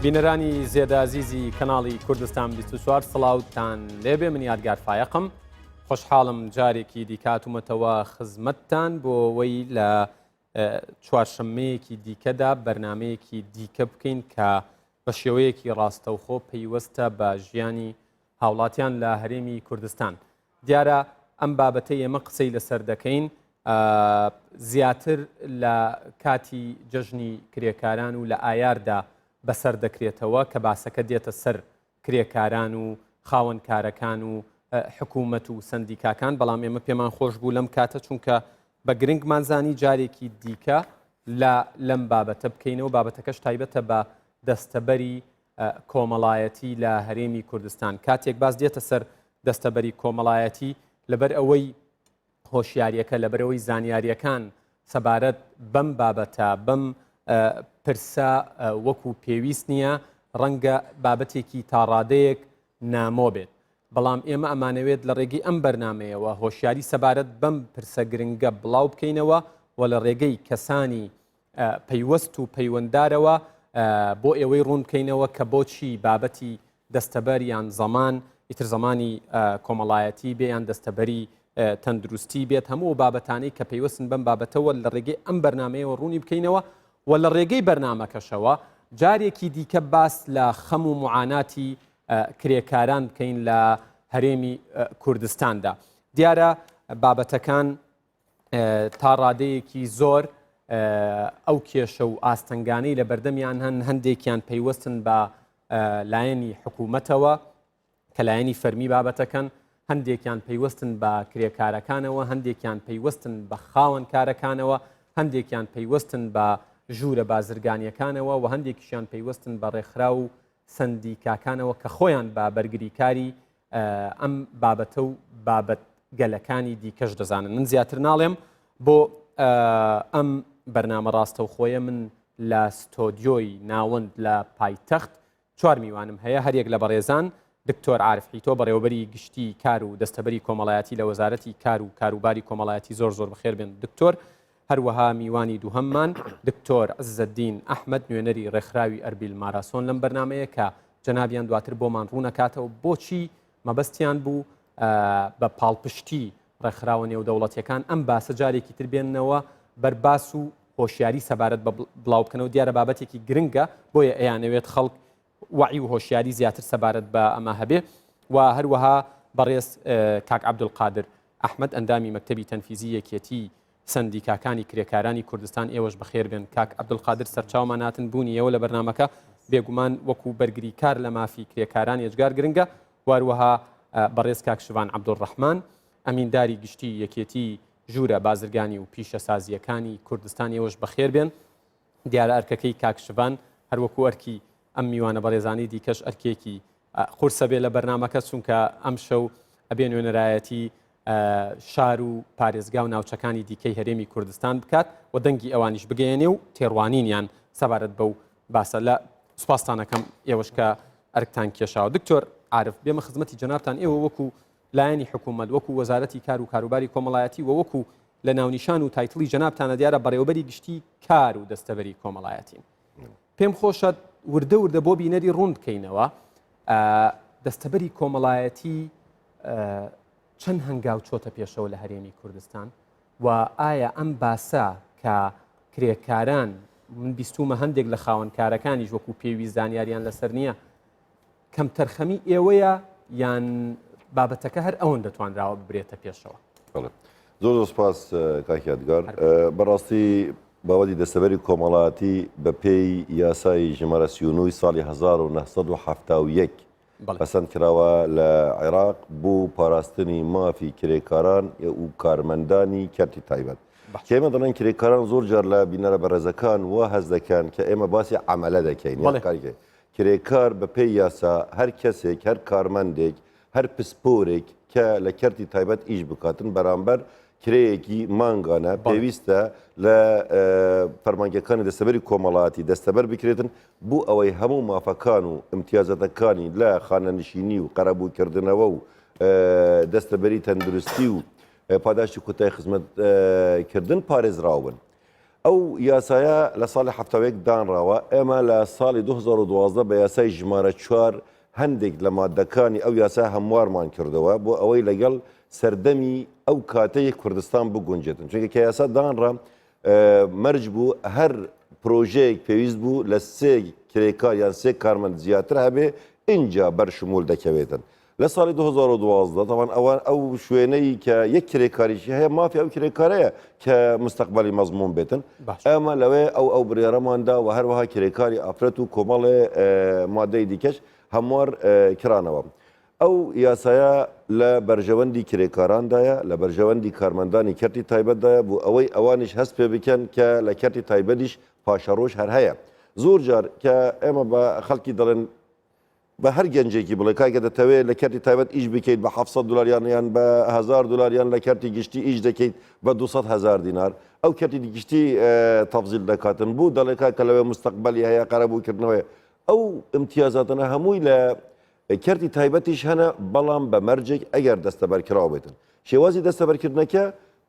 بینەرانی زێدە عزیزی کەناڵی کوردستان 24 سڵاوتان لێبێ من یادگار فایقم خۆشحاڵم جارێکی دیکاتومەتەوە خزمەتتان بۆ ئەوەی لە چوارشەممەیەکی دیکەدا بەرنمەیەکی دیکە بکەین کە بە شێوەیەکی ڕاستەوخۆ پەیوەستە بە ژیانی هاوڵاتیان لە هەرێمی کوردستان. دیارە ئەم بابەتەی ئێمە قسەی لەسەر دەکەین زیاتر لە کاتی جەژنی کرێکاران و لە ئایاردا بەسەر دەکرێتەوە کە باسەکە دێتە سەر کرێکاران و خاوەنکارەکان و حکوومەت و سندیکاکان، بەڵام ئێمە پێمان خۆش بوو لەم کاتە چونکە بە گرنگمانزانی جارێکی دیکە لەم بابەتە بکەینەوە. بابەتەکەش تایبەتە بە دەستەبەری کۆمەڵایەتی لە هەرێمی کوردستان. کاتێک باز دێتە سەر دەستەبەری کۆمەڵایەتی لەبەر ئەوەی هۆشیاریەکە لەبەرەوەی زانیاریەکان سەبارەت بەم بابەتە بەم پرسە وەکو پێویست نییە، ڕەنگە بابەتێکی تاڕادەیەک نامۆ بێت، بەڵام ئێمە ئەمانەوێت لە ڕێگەی ئەم بەرنمەیەوە هۆشیاری سەبارەت بەم پرسە گرنگە بڵاو بکەینەوە و لە ڕێگەی کەسانی پەیوەست و پەیوەنددارەوە بۆ ئێوەی ڕوون بکەینەوە کە بۆچی بابەتی دەستەبەر یان زەمان ئیتر زەمانی کۆمەڵایەتی بێ یان دەستەبەری تەندروستی بێت، هەموو بابەتانەی کە پەیوەستن بەم بابەتەوە لە ڕێگەی ئەم بەرنمەیەوە ڕوونی بکەینەوە و لە ڕێگەی بەرنمەکەشەوە جارێکی دیکە باس لە خەم و معاناتی کرێکاران بکەین لە هەرێمی کوردستاندا. دیارە بابەتەکان تا ڕادەیەکی زۆر ئەو کێشە و ئاستەنگانەی لە بەردەمیان هەندێکیان پەیوەستن بە لایەنی حکوومەتەوە کە لایەنی فەرمی بابەتەکەن، هەندێکیان پەیوەستن بە کرێکارەکانەوە، هەندێکیان پەیوەستن بە خاوەنکارەکانەوە، هەندێکیان پەیوەستن بە ژوورە بازرگانیەکانەوە و هەندێکیشیان پەیوەستن بە ڕێکخرا و سندیکاکانەوە کە خۆیان بە بەرگریکاری ئەم بابەتە و بابەت گەلەکانی دیکەش دەزانن. من زیاتر ناڵێم بۆ ئەم بەرنامە ڕاستەوخۆیە من لە ستۆدیۆی ناوەند لە پایتەخت 4 میوانم هەیە، هەریەک لە بەڕێزان دکتۆر عارف حیتۆ بەڕێوەبەری گشتی کار و دەستەبەری کۆمەڵایەتی لە وەزارەتی کار و کاروباری کۆمەڵایەتی زۆر بەخێر بێن دکتۆر، هەروەها میوانی دووهەممان دکتۆر عزەدین ئەحمەد نوێنەری ڕێکخراوی ئەربیل ماراسۆن لەم بەرنمەیە کە جەنابیان دواتر بۆمان ڕوونەکاتەوە بۆچی مەبەستیان بوو بە پاڵپشتی ڕێکخراوە نێودەوڵەتیەکان ئەم باسە جارێکی تر بێننەوە بەرباس و هۆشیاری سەبارەت بە بڵاوبکەنەوە. دیارە بابەتێکی گرنگە بۆیە ئەیانەوێت خەڵک وعی و هۆشیاری زیاتر سەبارەت بە ئەمە هەبێ. و هەروەها بەڕێز کاک عەبدولقادر ئەحمەد ئەندامی مەکتەبی تەنفیزی یەکێتی سندیکاکانی کرێکارانی کوردستان، ئێوەش بەخێر بێن. کاک عەبدولقادر سەرچاومان هاتن بوونی ئێوە لە بەرنمەکە بێگومان وەکو بەرگریکار لە مافی کرێکاران ێجگار گرنگە. واروەها بەڕێز کاک شوان عەبدوڕەحمان ئەمینداری گشتی یەکێتی ژوورە بازرگانی و پیشە سازیەکانی کوردستان، ئێوەش بەخێر بێن. دیارە ئەرکەکەی کاک شوان هەروەکو ئەرکی ئەم میوانە بەڕێزانی دیکەش ئەرکێکی قورسە بێ لە بەرنمەکە، چونکە ئەم شەو ئەبێ نوێنەرایەتی شار و پارێزگا و ناوچەکانی دیکەی هەرێمی کوردستان بکات و دەنگی ئەوانیش بگەێنێ و تێڕوانینیان سەبارەت بەو باسە. لە سوپاسانەکەم ئێوەش کە ئەرکتان کێشاوە. دکتۆر عارف بێمە خزمەتی جەنابتان، ئێوە وەکو لایەنی حکوومەت، وەکو وەزارەتی کار و کاروباری کۆمەڵایەتی و وەکو لە ناونیشان و تایتڵی جەنابتانە دیارە بەڕێوەبەری گشتی کار و دەستەبەری کۆمەڵایەتین. پێم خۆشە وردە وردە بۆ بینەری ڕوون بکەینەوە دەستەبەری کۆمەڵایەتی چەند هەنگاو چۆتە پێشەوە لە هەرێمی کوردستان و ئایا ئەم باسە کە کرێکاران من بیستومە هەندێک لە خاوەنکارەکانیش وەکو پێویست زانیاریان لەسەر نییە کەم تەرخەمی ئێوەیە یان بابەتەکە هەر ئەوەن دەتوانراوە ببرێتە پێشەوە؟ زۆر سپاس کاکی یادگار. بەڕاستی باوەدی دەستەبەری کۆمەڵایەتی بە پێی یاسای ژمارە 39 ساڵی 1970 پەسەند کراوە لە عێراق بۆ پاراستنی مافی کرێکاران و کارمەندانی کەرتی تایبەت. کە ئێمە دەڵێن کرێکاران زۆر جار لە بینەرە بەڕێزەکان وا هەز دەکەن کە ئێمە باسی عەمەلە دەکەین. کرێکار بە پێی یاسا هەر کەسێک، هەر کارمەندێک، هەر پسپۆرێک کە لە کەرتی تایبەت ئیش بکاتن بەرامبەر کرەیەکی مانگانە پێویستە لە فەرمانگەکانی دەستەبەری کۆمەڵایەتی دەستەبەر بکرێتن بۆ ئەوەی هەموو مافەکان و امتیازەتەکانی لە خانەنشینی و قەرەبووکردنەوە و دەستەبەری تەندروستی و پاداشتی کوتای خزمەتکردن پارێزراون. ئەو یاسایە لە ساڵی هەفتەوەیەک دانراوە ئێمە لە ساڵی 2012 بە یاسای ژمارە 4 هەندێک لە مادەکانی ئەو یاسا هەموارمان کردەوە بۆ ئەوەی لەگەڵ سەردەمی ئەو کاتەیە کوردستان بگونجێتن چونکە کە یاسا دانڕە مەرج بوو هەر پرۆژەیەک پێویست بوو لە سێ کرێکار یان سێ کارمەند زیاتر هەبێ اینجا بەرشمول دەکەوێتن لە ساڵی 2012 طبعا ئەوان ئەو شوێنەی کە یەک کرێکاریشی هەیە مافی ئەو کرێکارەیە کە مستەقبەلی مەزموون بێتن ئەمە لەوێ ئەو برێرەماندا و هەروەها کرێکاری ئافرەت و کۆمەڵێ مادەی دیکەش هەموار کرانەوە ئەو یاسایە لە بەرژەوەندی کرێکارandایە لە بەرژەوەندی کارمەندانی کەرتی تایبەتدایە بوو ئەوەی ئەوانیش هەست پێ بکەن کە لە کەرتی تایبەتیش پاشەڕۆژ هەر هەیە زۆر جار کە ئێمە بە خەڵکی دەڵێن بە هەر گەنجێکی بڵێ کاگە دەتەوێت لە کەرتی تایبەت ئیش بکەیت بە 700 دلار یان بە 1000 دلار یان لە کەرتی گشتی ئیش دەکەیت بە 200,000 دینار ئەو کەرتی گشتی تەفزیل دەکاتن بوو دەڵێکا کە لەوێ مستەقبەلی هەیە قەرەبووکردنەوەی ئەو امتیازاتنە هەمووی لە کەرتی تایبەتیش هەنە بەڵام بە مەرجێک ئەگەر دەستەبەرکراوە بێتن شێوازی دەستەبەرکردنەکە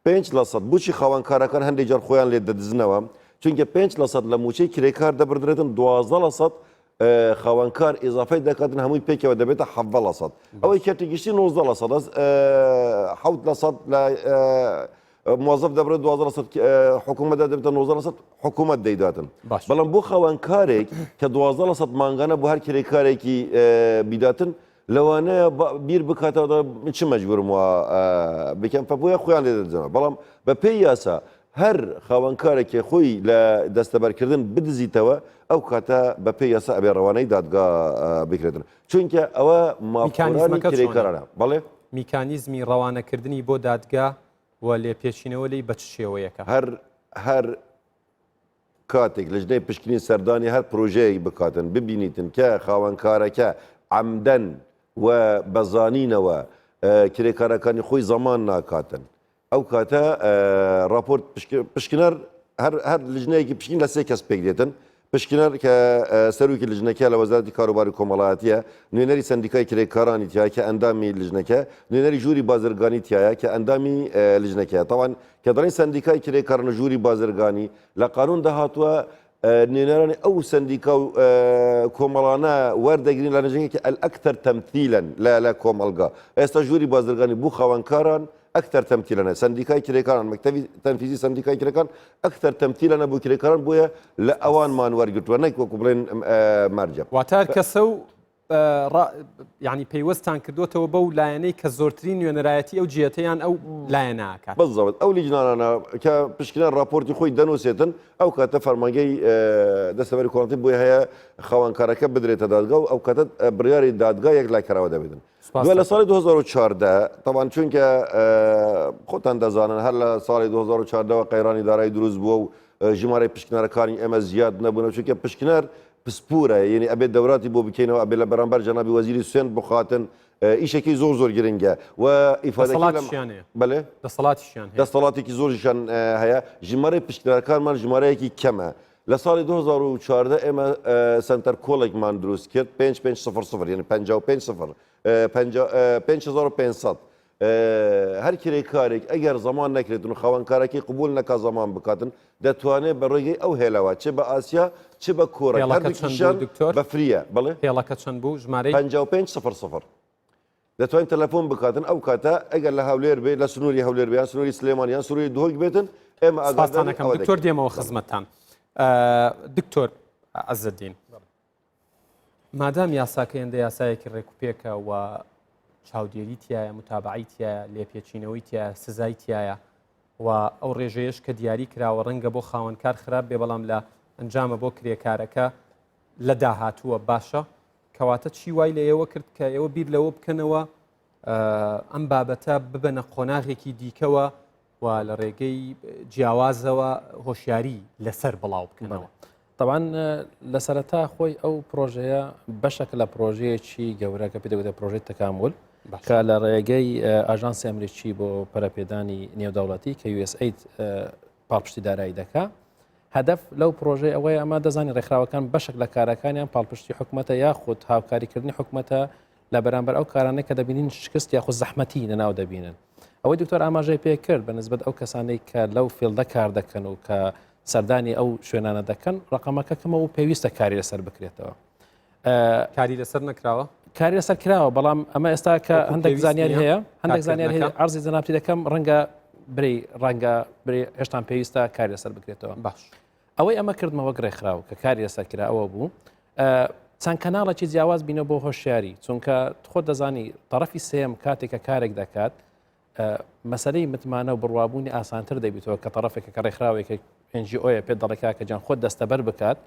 5% بچی خاوەنکارەکان هەندێک جار خۆیان لێ دەدزنەوە چونکە 5% لە موچەی کرێکار دەبردرێتن 12% خاوەنکار ئیزافەی دەکاتن هەمووی پێکەوە دەبێتە 7% ئەوەی کەرتی گشتی 19% 7% لە موظف دەبرێت 12% حکوومەت دەبێتە 19% حکوومەت دەیداتن بەڵام بۆ خاوەنکارێک کە 12% مانگانە بۆ هەر کرێکارێکی بیداتن لەوانەیە بیر بکاتەوە چ مەجبورم وە بکەم بۆیە خۆیان لێ دەدزنەوە بەڵام بە پێی یاسا هەر خاوەنکارێکی خۆی لە دەستەبەرکردن بدزیتەوە ئەو کاتە بە پێی یاسا ئەبێ ڕەوانەی دادگا بکرێتن چونکە ئەوە مافۆرانی کرێکارانە بەڵێ میکانیزمی ڕەوانەکردنی بۆ دادگا و لێ پێچینەوە لی بە چ شێوەیەکە هەر کاتێک لە ژنەی پشکنی سەردانی هەر پرۆژەیەک بکاتن ببینیتن کە خاوەنکارەکە عەمدەن و بەزانینەوە کرێکارەکانی خۆی زەمان ناکاتن ئەو کاتە راپۆرت پشکنەر هەر لژنەیەکی پشکین لە سێ کەس پێک دێتن پشکنەر کە سەرۆکی لژنەکە لە وەزارەتی کاروباری کۆمەڵایەتیە نوێنەری سندیکای کرێکارانی تایە کە ئەندامی لژنەکە نوێنەری ژووری بازرگانی تایە کە ئەندامی لژنەکەیە تاوان کە دەڵێن سندیکای کرێکارانە ژووری بازرگانی لە قانون داهاتووە نوێنەرانی ئەو سندیکا و کۆمەڵانە وەردەگرین لە نەژەکە ئەکتەر تەمثیلەن لە کۆمەلگا ئێستا ژووری بازرگانی بوو خاوەنکاران ئەکتەر تەمثیلەنە سندیکای کرێکاران مەکتەبی تەنفیزی سندیکای کرێکان ئەکتەر تەمثیلەنە بۆ کرێکاران بۆیە لە ئەوانمان وەرگرتووە نەیوەکو بڵێن مەرجە واتار کەسە و یعنی پەیوەستان کردوتەوە بەو لایەنەی کە زۆرترین نوێنەرایەتی ئەو جێتەیان ئەو لایەناکات بەڵزەوت ئەو لیژنانانە کە پشکنە راپۆرتی خۆی دەنووسێتن ئەو کاتە فەرمانگەی دەستەبەری کۆڵەتی بۆی هەیە خاوەنکارەکە بدرێتە دادگا و ئەو کاتە بڕیاری دادگا یەک لایکەرەوە دەبێتن دوای لە ساڵی 2014 تاوان چونکە خۆتان دەزانن هەر لە ساڵی 2014 قەیرانی دارایی دروست بووە و ژمارەی پشکنەرەکانی ئێمە زیاد نەبوون چونکە پشکنەر پسپورە یعنی ئەبێت دەوراتی بۆ بکەینەوە ئەبێ لە بەرامبەر جەنابی وەزیری سوێن بخاتن ئیشێکی زۆر گرنگە و بەڵێ دەسەڵاتێکی زۆرشان هەیە ژمارەی پشکنەرەکانمان ژمارەیەکی کەمە لە ساڵی 2014 ئێمە سنتەر کۆڵێکمان دروست کرد 5500 یعنی 5500 هەر کرێکارێک ئەگەر زەمان نەکرێتن و خاوەنکارێکی قبول نەکا زەمان بکاتن دەتوانێت بە ڕێگەی ئەو هێلەوە چ بە ئاسیا چ بە کۆڕە بە فریە بڵێ هێڵەکە چەند بوو ژمارەی 5500 دەتوانین تەلەفۆن بکاتن ئەو کاتە ئەگەر لە هەولێر بێت لە سنووری هەولێر بیان سنووری سلێمانیان سنووری دهۆک بێتن ئێمە ئاگادارەکەم دکتۆر دێمەوە خزمەتتان دکتۆر عەزەدین مادام یاساکە هێندە یاسایەکی ڕێکوپێکە و چاودێری تایە متابعی تایە لێپێچینەوەی تایە سزای تایە و ئەو ڕێژەیەش کە دیاری کراوە ڕەنگە بۆ خاوەنکار خراپ بێ بەڵام لە ئەنجامە بۆ کرێکارەکە لە داهاتووە باشە کەواتە چی وای لە ئێوە کرد کە ئێوە بیر لەوە بکەنەوە ئەم بابەتە ببەنە قۆناغێکی دیکەوە و لە ڕێگەی جیاوازەوە هۆشیاری لەسەر بڵاو بکەنەوە طبعا لە سەرەتا خۆی ئەو پرۆژەیە بەشێک لە پرۆژەیەکی گەورەکە پێ دەوێتە پرۆژەی تەکامل کە لە ڕێگەی ئاژانسی ئەمریکی بۆ پەرەپێدانی نێودەوڵەتی کە USAID پاڵپشتی دارایی دەکا هەدەف لەو پرۆژەی ئەوەیە ئەمە دەزانین ڕێکخراوەکان بەشێک لە کارەکانیان پاڵپشتی حکوومەتە یاخود هاوکاریکردنی حکوومەتە لە بەرامبەر ئەو کارانەی کە دەبینین شکست یاخود زەحمەتی لەناو دەبینن ئەوەی دکتۆر ئاماژەی پێ کرد بە نسبەت ئەو کەسانەی کە لەو فیلدە کار دەکەن و کە سەردانی ئەو شوێنانە دەکەن ڕقەمەکە کەمەوە پێویستە کاری لەسەر بکرێتەوە. کاری لەسەر نەکراوە کاری لەسەر کراوە بەڵام ئەمە ئێستا کە هەندێک زانیار هەیە هەندێک زانیار هەیە عەرزی جەنابەتی دەکەم ڕەنگە برێ هێشتا پێویستە کاری لەسەر بکرێتەوە. باش ئەوەی ئەمە کردمەوە گڕێکخراوە کە کاری لەسەر کراوە بوو چەند کەناڵێکی جیاواز بینە بۆ هۆشیاری چونکە خۆ دەزانی طرفی سێم کاتێکە کارێک دەکات مەسەلەی متمانە و بڕوابوونی ئاسانتر دەبێتەوە کە طرفێکە کە ڕێکخراوێکە NGOیە پێ دەڵێکا کە جان خۆت دەستەبەر بکات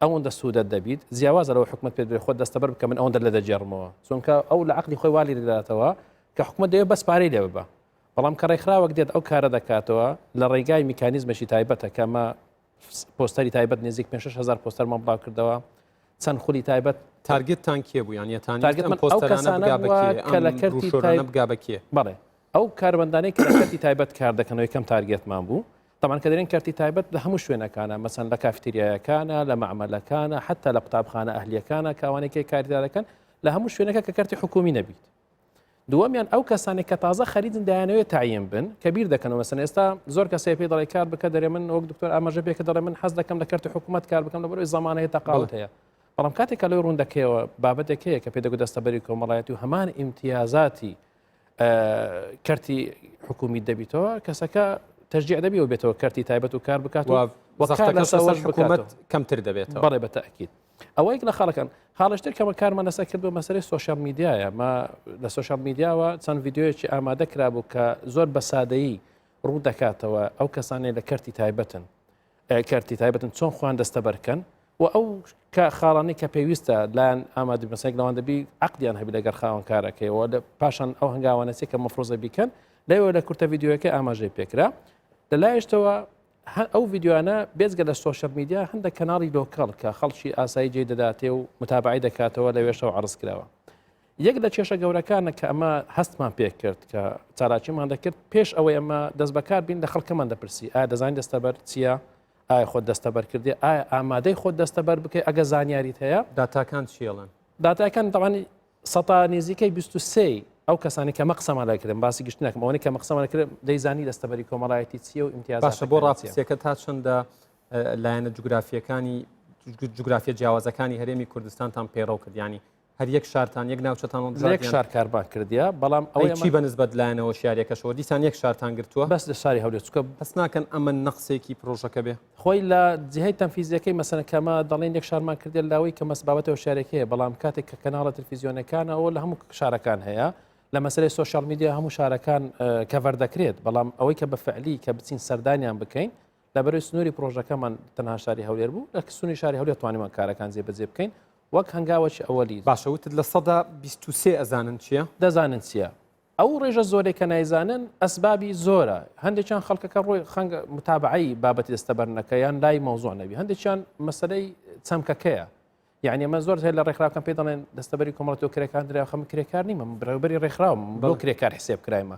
ئەوەندە سوودەت دەبیت جیاوازە لەوە حکومت پێ بێ خۆت دەستەبەر بکە من ئەوەندە لە دەجێڕمەوە چونکە ئەو لە عەقلی خۆی والی دەداتەوە کە حکومت دەوێت بەس پارەی لێ ببە بەڵام کە ڕێکخراوەک دێت ئەو کارە دەکاتەوە لە ڕێگای میکانیزمێکی تایبەتە کەمە پۆستەری تایبەت نزیک 5,000 پۆستەر مەبڵاو کردەوە چەند خولی تایبەت تارگێتتان کێ بوو یان تارگێتمان ئەو کەسانە کە لە کەرتی بگا بەکێ بەڵێ ئەو کاربندانەی کە لە کەرتی تایبەت کار دەکەنەوە یەکەم تارگێتمان بوو طبعا کە دەرێن کەرتی تایبەت لە هەموو شوێنەکانە مەسەن لە کافتریایەکانە لە معمەلەکانە حتا لە قوتابخانە ئەهلیەکانە کاوانێکی کاریدارەکەن لە هەموو شوێنەکە کە کەرتی حکومی نەبیت. دووەمیان ئەو کەسانێک کە تازە خەریدن دایانەوێت تعیین بن کە بیر دەکەنەوە مەسەن ئێستا زۆر کەسێک پێی دەڵێ کار بکە دەرێ من وەک دکتۆر ئاماژە بێ کە دەڵێ من حەز دەکەم لە کەرتی حکوومەت کار بکەم لە بەرەوەی زمانەیە تەقاوت هەیە بەڵام کاتێکە لەوەی ڕوون دەکەوە بابەتێک هەیە کە پێ دەگوت دەستەبەری کۆمەڵایەتی و هەمان ئیمتیازاتی کەرتی حکومی دەبیتەوە کەسەکە تەشجیع دەبی و بێتەوە کەرتی تایبەت و کار بکات و حکومەت کەمتر دەبێتەوە بەڵێ بە تەئکید ئەوەیەک لە خاڵەکان حاڵشتر کەمە کارمان لەسەر کرد بۆ مەسەلەی سۆشیال میدیایە ما لە سۆشیال میدیاوە چەند ڤیدیۆیەکی ئامادە کرابوو کە زۆر بە سادەیی ڕوو دەکاتەوە ئەو کەسانەی لە کەرتی تایبەتن چۆن خۆیان دەستەبەرکەن و ئەو کە خاڵانی کە پێویستە لایەن ئامادە مەسەلێک لەوان دەبی عەقدیان هەبی لەگەر خاوەن کارەکەیەوە لە پاشان ئەو هەنگاوانەسی کە مەفرۆزە بیکەن لەوێ لە کورتە ڤیدیۆەکە ئاماژەی پێکرا لەلایەشتەوە ئەو ڤیددیوانە بێزگە لە سۆشیال میدیا هەندێک کەناڵی لۆکەڵ کە خەڵکی ئاسایی جێ دەداتێ و متابعی دەکاتەوە لەوێشەوە عەرز کراوە. یەک لە کێشە گەورەکانە کە ئەمە هەستمان پێ کرد کە چالاکیمان دەکرد پێش ئەوەی ئەمە دەست بەکار بین لە خەڵکەمان دەپرسی ئایا دەزانین دەستەبەر چییە؟ ئایا خۆت دەستەبەر کردی؟ ئایا ئامادەی خۆت دەستەبەر بکەی ئەگە زانیاریت هەیە؟ داتاکان چیڵن؟ داتاکان تەوانی سەتا نزیکەی 23 ئەو کەسانی کە مەقسەمان لەکردن باسی گشتنەکەم ئەوەی کە مەقسەمان کرد دەیزانی دەستەبەری کۆمەڵایەتی چییە و ئیمتیازات باشە بۆ ڕاپرسیەکە تا چەندە لایەنە جوگرافیە جیاوازەکانی هەرێمی کوردستانتان پێڕەو کرد ینی هەر یەک شارتان یەک ناوچەتان یەک شار کاربان کردیە بەڵام ئەوەی چی بەنسبەت لایەنەوە شارێکەشەوە دیسان یەک شارتان گرتووە بەس لە شاری هەولێر چکە بەس ناکەن ئەمە نەقسێکی پرۆژەکە بێ خۆی لە جهەی تەنفیزیەکەی مەسەلەن کەمە دەڵێن یەک شارمان کردێ لاوەی کە مەسبابەتەوە شارێکەیە بەڵام کاتێک کە کەناڵە تەلڤیزیۆنەکانەوە لە هەموو شارەکان هەیە لە مەسەلەی سۆشیال میدیا هەموو شارەکان کەڤەر دەکرێت بەڵام ئەوەی کە بە فعلی کە بچین سەردانیان بکەین لەبەرەوەی سنووری پرۆژەکەمان تەنها شاری هەولێر بوو لە سنووری شاری هەولێر توانیمان کارەکان جێبەجێ بکەین وەک هەنگاوەکی ئەوەلی باشەوتت لە سەدا 23 ئەزانن چییە؟ دەزانن چییە؟ ئەو ڕێژە زۆرێک کە نایزانن ئەسبابی زۆرە هەندێکیان خەڵکەکە ڕۆی خەنگە متابعی بابەتی دەستەبەرنەکەیان لای مەوزوع نەبی هەندێکیان مەسەلەی چەمکەکەیە یعنی ئەمە زۆر هەیە لە ڕێکخراوەکان پێ دەڵێن دەستەبەری کۆمەڵەتی و کرێکان درێ خەم کرێکار نیمە بەڕێوەبەری ڕێکخراوم بۆ کرێکار حسێب کرایمە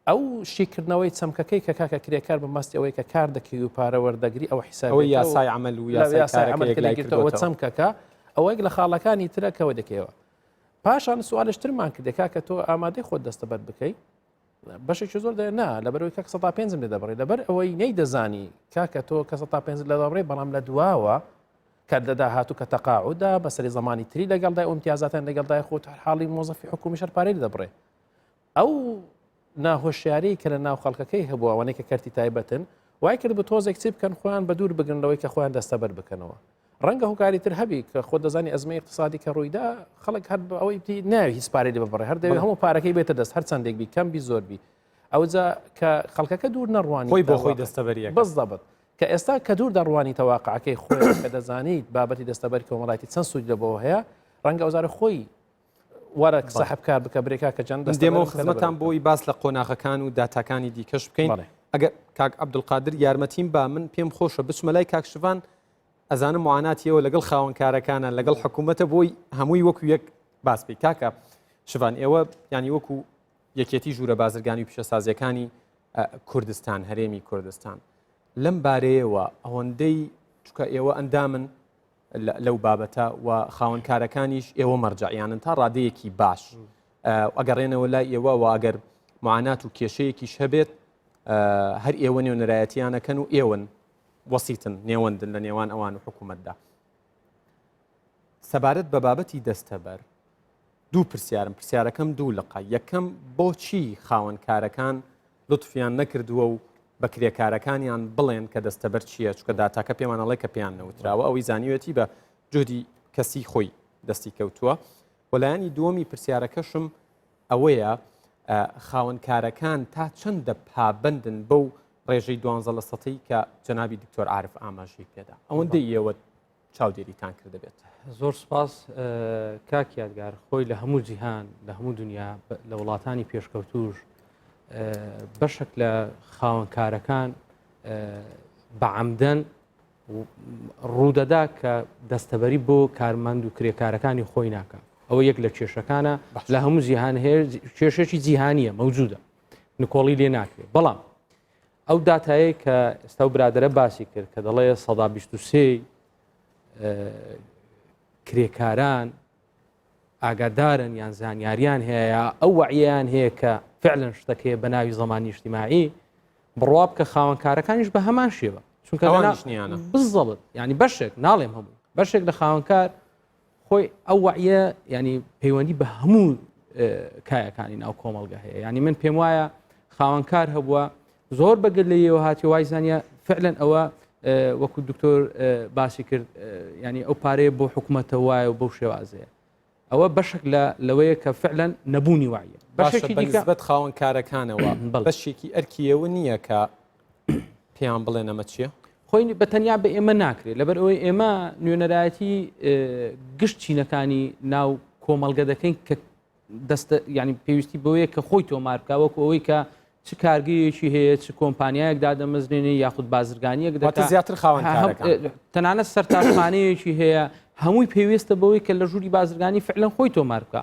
ئەو شیکردنەوەی چەمکەکەی کە کاکە کرێکار بە ماستی ئەوەی کە کار دەکەی و پارە وەردەگری ئەو حساب ئەوەی یاسای عمل و یاسای عملکردەوە چەمکەکە ئەوەیەک لە خاڵەکانی ترەکەوە دەکەوە پاشان سوالشترمان کردێکا کە تۆ ئامادەی خۆت دەستەبەر بکەی بەشێکی زۆر دەنا لەبەرەوەی کە 105 لێ دەبڕێ لەبەر ئەوەی نەی دەزانی کاکە تۆ کە 105 لە دەبڕێ بەڵام لە دواوە کە دەداهاتوو کە تەقاعدا بەسەری زمانی تری لەگەڵدای ئەو امتیازاتیان لەگەڵدای خۆت حاڵی مۆزەفی حکومی شەرپارەی دەبڕێ ئەو ناهۆشیاری کە لە ناو خەڵکەکەی هەبووە ئەوانەی کە کەرتی تایبەتن وای کرد بە تۆزێک چی بکەن خۆیان بە دوور بگرنەوەی کە خۆیان دەستەبەر بکەنەوە ڕەنگە هۆکاری تر هەبی کە خۆ دەزانی ئەزمەی اقتصادی کە ڕوویدا خەڵک هەر ئەوەی بتی ناوی هیچ پارەی لێ ببڕێ هەر دەوێت هەموو پارەکەی بێتە دەست هەر چەندێک بی کەم بی زۆر بی ئەوجا کە خەڵکەکە دوور نەڕوانی خۆی بۆ خۆی دەستەبەریە بەزدەبت کە ئێستا کە دوور دەڕوانی تەواقعەکەی خۆی کە دەزانیت بابەتی دەستەبەری کۆمەڵایەتی چەند سوود لەبەوە هەیە ڕەنگە ئەوزارە خۆی وەرە سەحبکار بکە برێکا کە چەند دێمە خزمەتان بۆی باس لە قۆناغەکان و داتاکانی دیکەش بکەین ئەگەر کاک عەبدولقادر یارمەتیم با من پێم خۆشە بچمە لای کاک شڤان ئەزانم معاناتیەوە لەگەڵ خاوەنکارەکانە لەگەڵ حکوومەتە بۆی هەمووی وەکو یەک باس بی کاکە شڤان ئێوە ینی وەکو یەکێتی ژوورە بازرگانی و پیشەسازیەکانی کوردستان هەرێمی کوردستان لەم بارەیەوە ئەوەندەی چکە ئێوە ئەندامن لەو بابەتە و خاوەنکارەکانیش ئێوە مەرجعیانن تا ڕادەیەکی باش ئەگەڕێنەوە لای ئێوە و ئەگەر معانات و کێشەیەکیش هەبێت هەر ئێوە نێونەرایەتیانەکەن و ئێوەن وەسیتن نێوەندن لە نێوان ئەوان و حکوومەتدا. سەبارەت بە بابەتی دەستەبەر دوو پرسیارم، پرسیارەکەم دوو لقا. یەکەم بۆچی خاوەنکارەکان لطفیان نەکردووە و بە کرێکارەکانیان بڵێن کە دەستەبەر چییە، چکە داتاکە پێمانەڵێ کە پێیان نەوتراوە، ئەوەی زانیوێتی بە جودی کەسی خۆی دەستی کەوتووە. وەلایانی دووەمی پرسیارەکەشم ئەوەیە خاوەنکارەکان تا چەندە پابندن بەو ڕێژەی 12% کە جەنابی دکتۆر عارف ئاماژەی پێدا. ئەوەندەی ئێوە چاودێریتان کرده بێت. زۆر سپاس کاک یادگار، خۆی لە هەموو جیهان لە هەموو دنیا لە وڵاتانی پێشکەوتوش بەشێک لە خاوەنکارەکان بەعەمدەن ڕوودەدا کە دەستەبەری بۆ کارمەند و کرێکارەکانی خۆی ناکە. ئەوە یەک لە کێشەکانە لە هەموو جیهان هەیە، کێشێکی جیهانیە مەوجودە، نکۆڵی لێ ناکرێت. بەڵام ئەو داتایە کە ئێستا و برادرە باسی کرد کە دەڵێ 123 کرێکاران ئاگادارن یان زانیاریان هەیە ئەو وەعیان هەیە کە فعلەن شتەکەی بە ناوی زەمانی اجتیماعی بڕواب کە خاوەنکارەکانیش بە هەمان شێوە، چونکە بزەڵت ینی بەشێک ناڵێم هەموو بەشێک لە خاوەنکار خۆی ئەو وەعیە ینی پەیوەندی بە هەموو کایەکانی ناو کۆمەڵگە هەیە. ینی من پێم وایە خاوەنکار هەبووە زۆر بەگەر لەیەوە هاتی وای زانیە فعلەن ئەوە وەکو دکتۆر باسی کرد ینی ئەو پارەیە بۆ حکوومەتە وایە و بەو شێوازەیە. ئەوە بەشێک لەوەیە کە فعلەن نەبوونی وایە. بەشێکی دیکەبەت خاوەنکارەکانەوە بەشێکی ئەرکیەوە نییە کە پێیان بڵێن ئەمە چییە؟ خۆی بە تەنیا بە ئێمە ناکرێت، لەبەر ئەوەی ئێمە نوێنەرایەتی گشت چینەکانی ناو کۆمەڵگە دەکەین کە دەستە ینی پێویستی بەوەیە کە خۆی تۆمار بکە، وەکو ئەوەی کە چ کارگەیەکی هەیە چ کۆمپانیایەک دادەمەزرێنێ یاخود بازرگانیەک دەکات زیاتر خاوەنکارەکان تەنانەت سەرتاسمانەیەکی هەیە هەمووی پێویستە بەوەی کە لە ژووری بازرگانی فعلەن خۆی تۆمار بکە.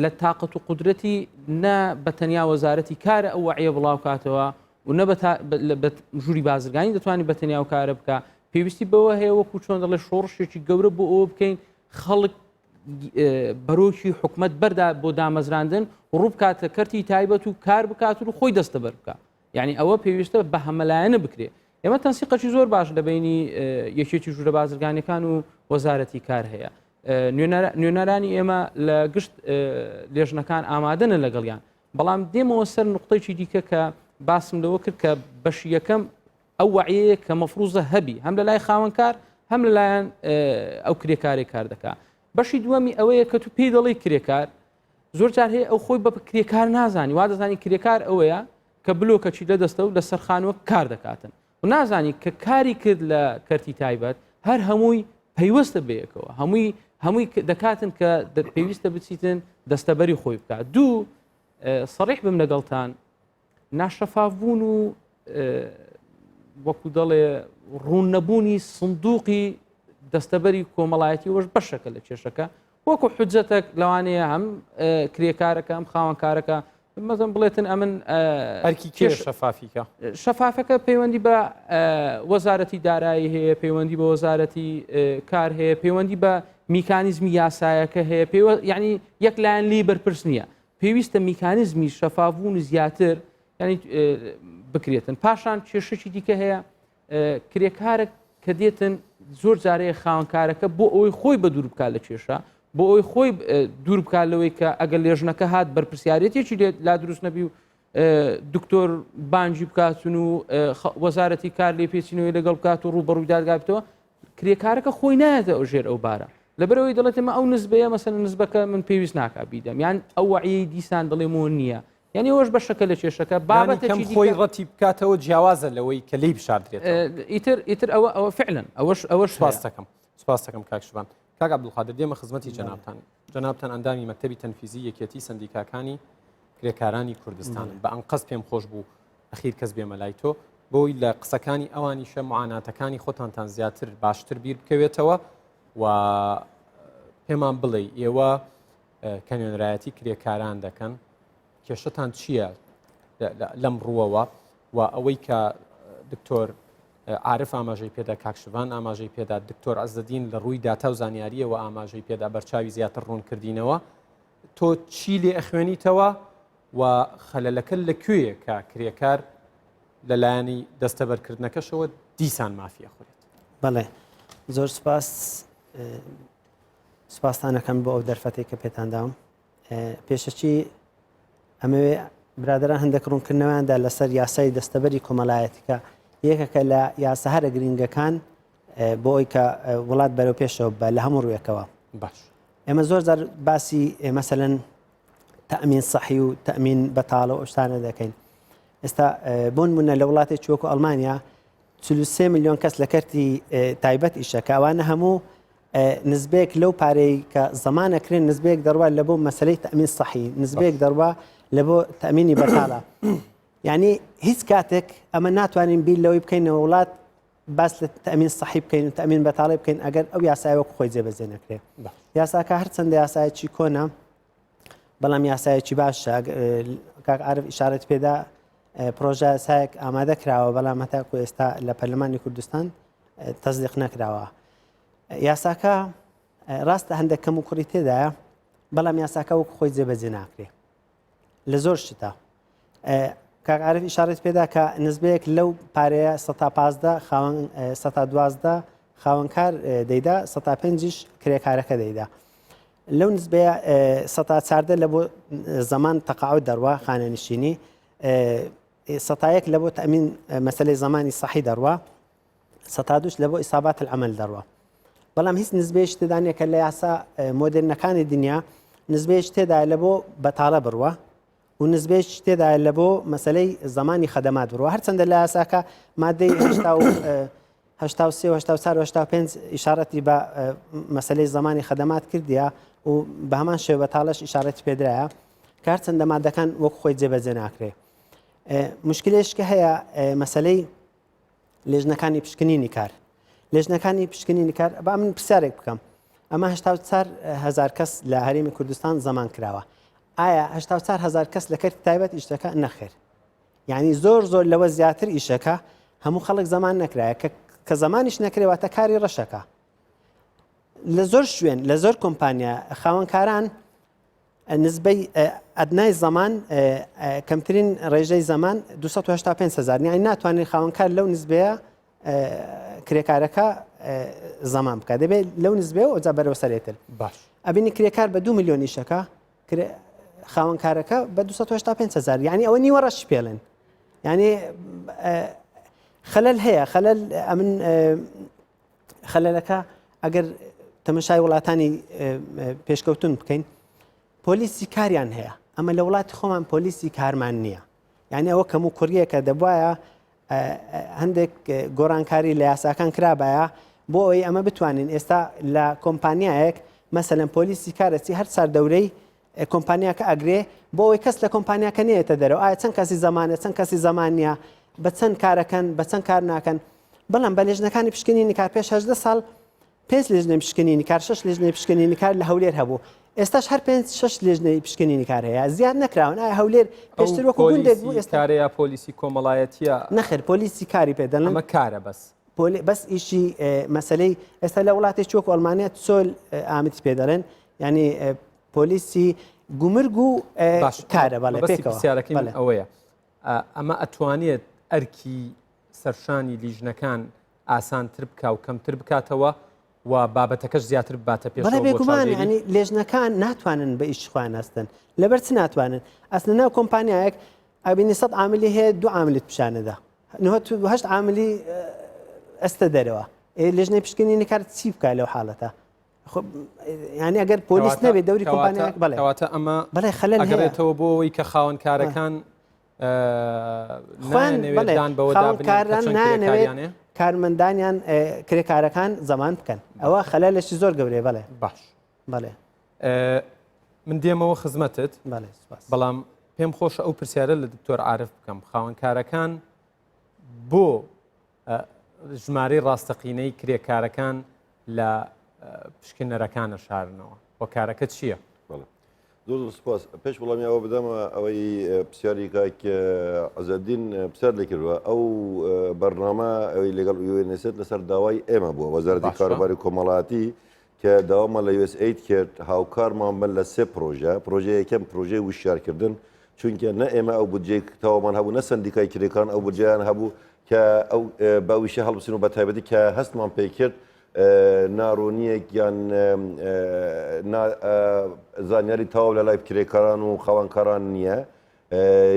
لە تااقەت و قودرەتی نە بە تەنیا وەزارەتی کارە ئەو وەعیە بڵاو کاتەوە و نە بە ژووری بازرگانی دەتوانانی بە تەنیا و کارە بکە. پێویستی بەوە هەیە وەکو چۆن دەڵێ شۆڕشێکی گەورە بۆ ئەوە بکەین خەڵک بەرۆکی حکومت بەردا بۆ دامەزراندن ڕوو بکاتە کەرتی تایبەت و کار بکات و خۆی دەستەبەر بکە. یعنی ئەوە پێویستە بە هەمەلایەنە بکرێ. ئێمە تەنسیقەکی زۆر باش لە بینی یەکێکی ژوورە بازرگانەکان و وەزارەتی کار هەیە. نوێنەرانی ئێمە لە گشت لێژنەکان ئامادەنە لەگەڵیان، بەڵام دێمەوە سەر نقطەیەکی دیکە کە باسم لەوە کرد کە بەشی یەکەم ئەو وەعیەیە کە مەفروزە هەبی هەم لە لای خاوەنکار هەم لەلایەن ئەو کرێکارێک کار دەکات. بەشی دووەمی ئەوەیە کە تو پێی دەڵی کرێکار زۆر جار هەیە ئەو خۆی بە کرێکار نازانی، وا دەزانی کرێکار ئەوەیە کە بلۆکەچی لە دەستە و لە سەرخانوە کار دەکاتن و نازانی کە کاری کرد لە کەرتی تایبەت هەر هەمووی پەیوەستە بەیەکەوە، هەمووی دەکاتن کە پێویستە بچیتن دەستەبەری خۆی بکات. دوو سەڕیح بم لەگەڵتان ناشەفافبوون و وەکو دەڵێ ڕوونەبوونی سندوقی دەستەبەری کۆمەڵایەتی وەش بەشەکە لە کێشەکە، وەکو حجەتێک لەوانەیە هەم کرێکارەکە هەم خاوەنکارەکە مەزم بڵێتن ئەمن ئەرکی کێش شەفافیکە شەفافەکە پەیوەندی بە وەزارەتی دارایی هەیە، پەیوەندی بە وەزارەتی کار هەیە، پەیوەندی بە میکانیزمی یاسایەکە هەیە، یعنی یەک لایەن لی بەرپرس نییە، پێویستە میکانیزمی شەفافبوون زیاتر ینی بکرێتن. پاشان کێشەی دیکە هەیە کرێکارێک کە دێتن زۆر جارەیە خاوەنکارەکە بۆ ئەوەی خۆی بە دوور بکات لە کێشە، بۆ ئەوەی خۆی دوور بکات لەوەی کە ئەگەر لێژنەکە هات بەرپرسیارەتێکی لێت لا دروست نەبی و دکتۆر بانجی بکاتون و وەزارەتی کار لێ پێچینەوەی لەگەڵ بکات و ڕوبەڕووی دادگابێتەوە، کرێکارەکە خۆی نایەتە ئەو ژێر ئەو بارە، لەبەرەوەی دەڵێتمە ئەو نسبەیە مەسەن نسبەکە من پێویست ناکا بیدەم، یان ئەو وەعیی دیسان دەڵێمەوە نییە، یعنی ئەوەش بەشەکە لە کێشەکە بابەتێکی خۆی ڕەتی بکاتەوە جیاوازە لەوەی کە لی بشاردرێت. ئیتر ئەوە فعلەن ئەوەش سپاس دەکەم کاکشوان. کاک عەبدولقادر دێمە خزمەتی جەنابتان ئەندامی مەکتەبی تەنفیزی یەکێتی سەندیکاکانی کرێکارانی کوردستانن. بە ئەنقەس پێم خۆش بوو ئەخیر کەس بێمە لای تۆ بۆی لە قسەکانی ئەوانیشە معاناتەکانی خۆتانتان زیاتر باشتر بیر بکەوێتەوە و پێمان بڵێ ئێوە کە نوێنەرایەتی کرێکاران دەکەن کێشەتان چییە لەم ڕووەوە و ئەوەی کە دکتۆر عارف ئاماژەی پێدا، کاکشوان ئاماژەی پێدا، دکتۆر عەزەدین لە ڕووی داتا و زانیاریەوە ئاماژەی پێدا بەرچاوی زیاتر ڕوونکردینەوە، تۆ چی لێ ئەخوێنیتەوە و خەلەلەکە لەکوێیە کە کرێکار لەلایەنی دەستەبەرکردنەکەشەوە دیسان مافیە خورێت. بەڵێ زۆر سپاس سپاسانەکەم بۆ ئەو دەرفەتێک کە پێتانداوم. پێشەچی ئەمەوێ برادران هەندێک ڕوونکردنەوەیاندا لەسەر یاسای دەستەبەری کۆمەڵایەتیکە یەکەکە لە یاسا هەرە گرنگەکان بۆ ئەوی کە وڵات بەرەو پێشەوە بە لە هەموو ڕوویەکەوە. باش ئێمە زۆر جار باسی مەسەلەن تەئمین سەحی و تەئمین بەتاڵە و شتانە دەکەین. ئێستا بۆ نمونە لە وڵاتێکی وەکو ئەڵمانیا 43 میلیۆن کەس لە کەرتی تایبەت ئیشەکە ئەوانە هەموو نزبێک لەو پارەی کە زەمانەکرێن نزبێک دەڕوا لە بۆ مەسلەی تەئمین سەحی نزبێک دەڕوا لە بۆ تەئمینی بەتاڵە. یعنی هیچ کاتێک ئەمە ناتوانین بیر لەوەی بکەینەوە وڵات باس لە تەئمین سەحی بکەین و تەئمین بەتاڵی بکەین ئەگەر ئەو یاسای وەکو خۆی جێبەجێ نەکرێت. یاساکە هەرچەندە یاسایەکی کۆنا بەڵام یاسایەکی باشە. کاک عارف ئیشارەت پێدا پرۆژە یاسایەک ئامادە کراوە بەڵام هەتاکو ئێستا لە پەرلەمانی کوردستان تەزدیق نەکراوە. یاساکە ڕاستە هەندێک کەم و کوڕی تێدایە بەڵام یاساکە وەکو خۆی جێبەجێ ناکرێت لە زۆر شتە. کاک عارف ئیشارەت پێدا کە نزبەیەک لەو پارەیە 115 112 خاوەنکار دەیدا 105 کرێکارەکە دەیدا. لەو نزبەیە 114 لە بۆ زەمان تەقاعود دەڕوا خانەنشینی 101 لە بۆ تەئمین مەسەلەی زەمانی سەحی دەڕوا 102 لە بۆ ئیسابات العەمەل دەڕوا. بەڵام هیچ نزبەیەش تێدا نییە کە لە یاسا مۆدرنەکانی دنیا نزبەیەش تێدا لە بۆ بەتاڵە بڕوە و نزبێش تێدا لە بۆ مەسلەی زمانی خەدەمات بڕوە. هەرچەندە لە یاساکە مادەی 1970 ئیشارەتی بە مەسلەی زمانی خەدەمات کردیە و بە هەمان شێوە بەتاڵەش ئیشارەتی پێدرایە کە هەرچەندە مادەکان وەکو خۆی جێبەجێ ناکرێت. مشکلێشکە هەیە مەسلەی لێژنەکانی پشکنینی کار. لێژنەکانی پشکنینی کار با من پرسیارێک بکەم ئەمە 84,000 کەس لە هەرێمی کوردستان زەمان کراوە. ئایا 84,000 کەس لە کەرتی تایبەت ئیشەکە نەخێر؟ یعنی زۆر لەوە زیاتر ئیشەکە هەموو خەڵک زەمان نەکرایە کە زەمانیش نەکرێواتە کاری ڕەشەکە. لە زۆر شوێن لە زۆر کۆمپانیا خاوەنکاران نزبەی ئەدنای زەمان کەمترین ڕێژەی زەمان 285,000 یعنی ناتوانێت خاوەنکار لەو نزبەیە کرێکارەکە زەمان بکات. دەبێت لەو نزبەیە ئەوجا بەرەو سەرێتر. باش ئەبینی کرێکار بە 2 میلیۆن ئیشەکە خاوەنکارەکە بە 285,000 یعنی ئەوە نیوە ڕەش پێڵێن. یعنی خەلەل هەیە خەلەل ئەمن خەلەلەکە ئەگەر تەمەشای وڵاتانی پێشکەوتون بکەین پۆلیسی کاریان هەیە ئەمە لە وڵاتی خۆمان پۆلیسی کارمان نییە. یعنی ئەوە کەم و کوڕیەکە دەبواە هەندێک گۆڕانکاری لە یاساکان کرابایە بۆ ئەوەی ئەمە بتوانین ئێستا لە کۆمپانیایەک مەسەلەن پۆلیسی کارەتی هەر سار دەورەی کۆمپانیاکە ئەگرێ بۆ ئەوەی کەس لە کۆمپانیاکە نێتە دەرەوە ئایا چەند کەسی زەمانە چەند کەسی زەمانە بە چەند کارەکەن بە چەند کار ناکەن. بەڵام بە لێژنەکانی پشکنینی کار پێش 18 ساڵ 5 لێژنەی پشکنینی کار 6 لێژنەی پشکنینی کار لە هەولێر هەبوو. ئێستاش هەر 5-6 لێژنەی پشکنینی کار هەیە زیاد نەکراون. ئایا هەولێر پێشتر وەکو گوندێک بوو ئێستا کارەیە پۆلیسی کۆمەڵایەتیە نەخێر پۆلیسی کاری پێدەڵن ئەمە کارە بەس ئیشی مەسلەی ئێستا لە وڵاتێکی وەکو ئەڵمانیا چۆل ئامتی پێدەڵێن ینی پۆلیسی گومرگ و کارە بەڵێ پێکەوەسیارەکەی ئەوەیە ئەمە ئەتوانێت ئەرکی سەرشانی لیژنەکان ئاسانتر بکە و کەمتر بکاتەوە و بابەتەکەش زیاتر باتە پێش. بەڵێ بێگومان ینی لێژنەکان ناتوانن بە ئیشخوان هەستن لەبەر چ ناتوانن ئەسنە ناو کۆمپانیایەک ئەبینی 100 عاملی هەیە 2 عاملیت پیشانەدا 8 عاملی ئەستە دەرەوە لێژنەی پشکنینی کار چی بکە لەو حاڵەتە ینی ئەگەر پۆلیس نەبێت دەوری کۆمپانیایەک بەڵێواتە ئەمە بەڵێ خەلەل ئەگەڕێتەوە بۆ ئەوەی کە خاوەنکارەکان خاوەنکاران نانەوێت کارمەندانیان کرێکارەکان زەمان بکەن ئەوە خەلەلێکی زۆر گەورەیە. بەڵێ باش بەڵێ من دێمەوە خزمەتت بەڵام پێم خۆشە ئەو پرسیارە لە دکتۆر عارف بکەم خاوەنکارەکان بۆ ژمارەی ڕاستەقینەی کرێکارەکان لە پشکنەرەکانە شارنەوە بۆ کارەکە چییە؟ زۆر سپاس پێش وڵامیەوە بدەمە ئەوەی پرسیاری کاک عەزەدین پرسیار لێکردووە ئەو بەرنامە ئەوەی لەگەڵ یونێسێت لەسەر داوای ئێمە بووە وەزارەتی کاروباری کۆمەڵایەتی کە داوامە لە USAID کرد هاوکارمان بن لە 3 پرۆژە یەکەم پرۆژەی وشارکردن چونکە نە ئێمە ئەو بودجێک تاوامان هەبوو نە سندیکای کرێکان ئەو بودجیان هەبوو کە ئەو باویشە هەڵبسین و بە تایبەتی کە هەستمان پێ کرد ناڕۆنیەک یان زانیاری تاو لە لای کرێکاران و خاوەنکاران نییە.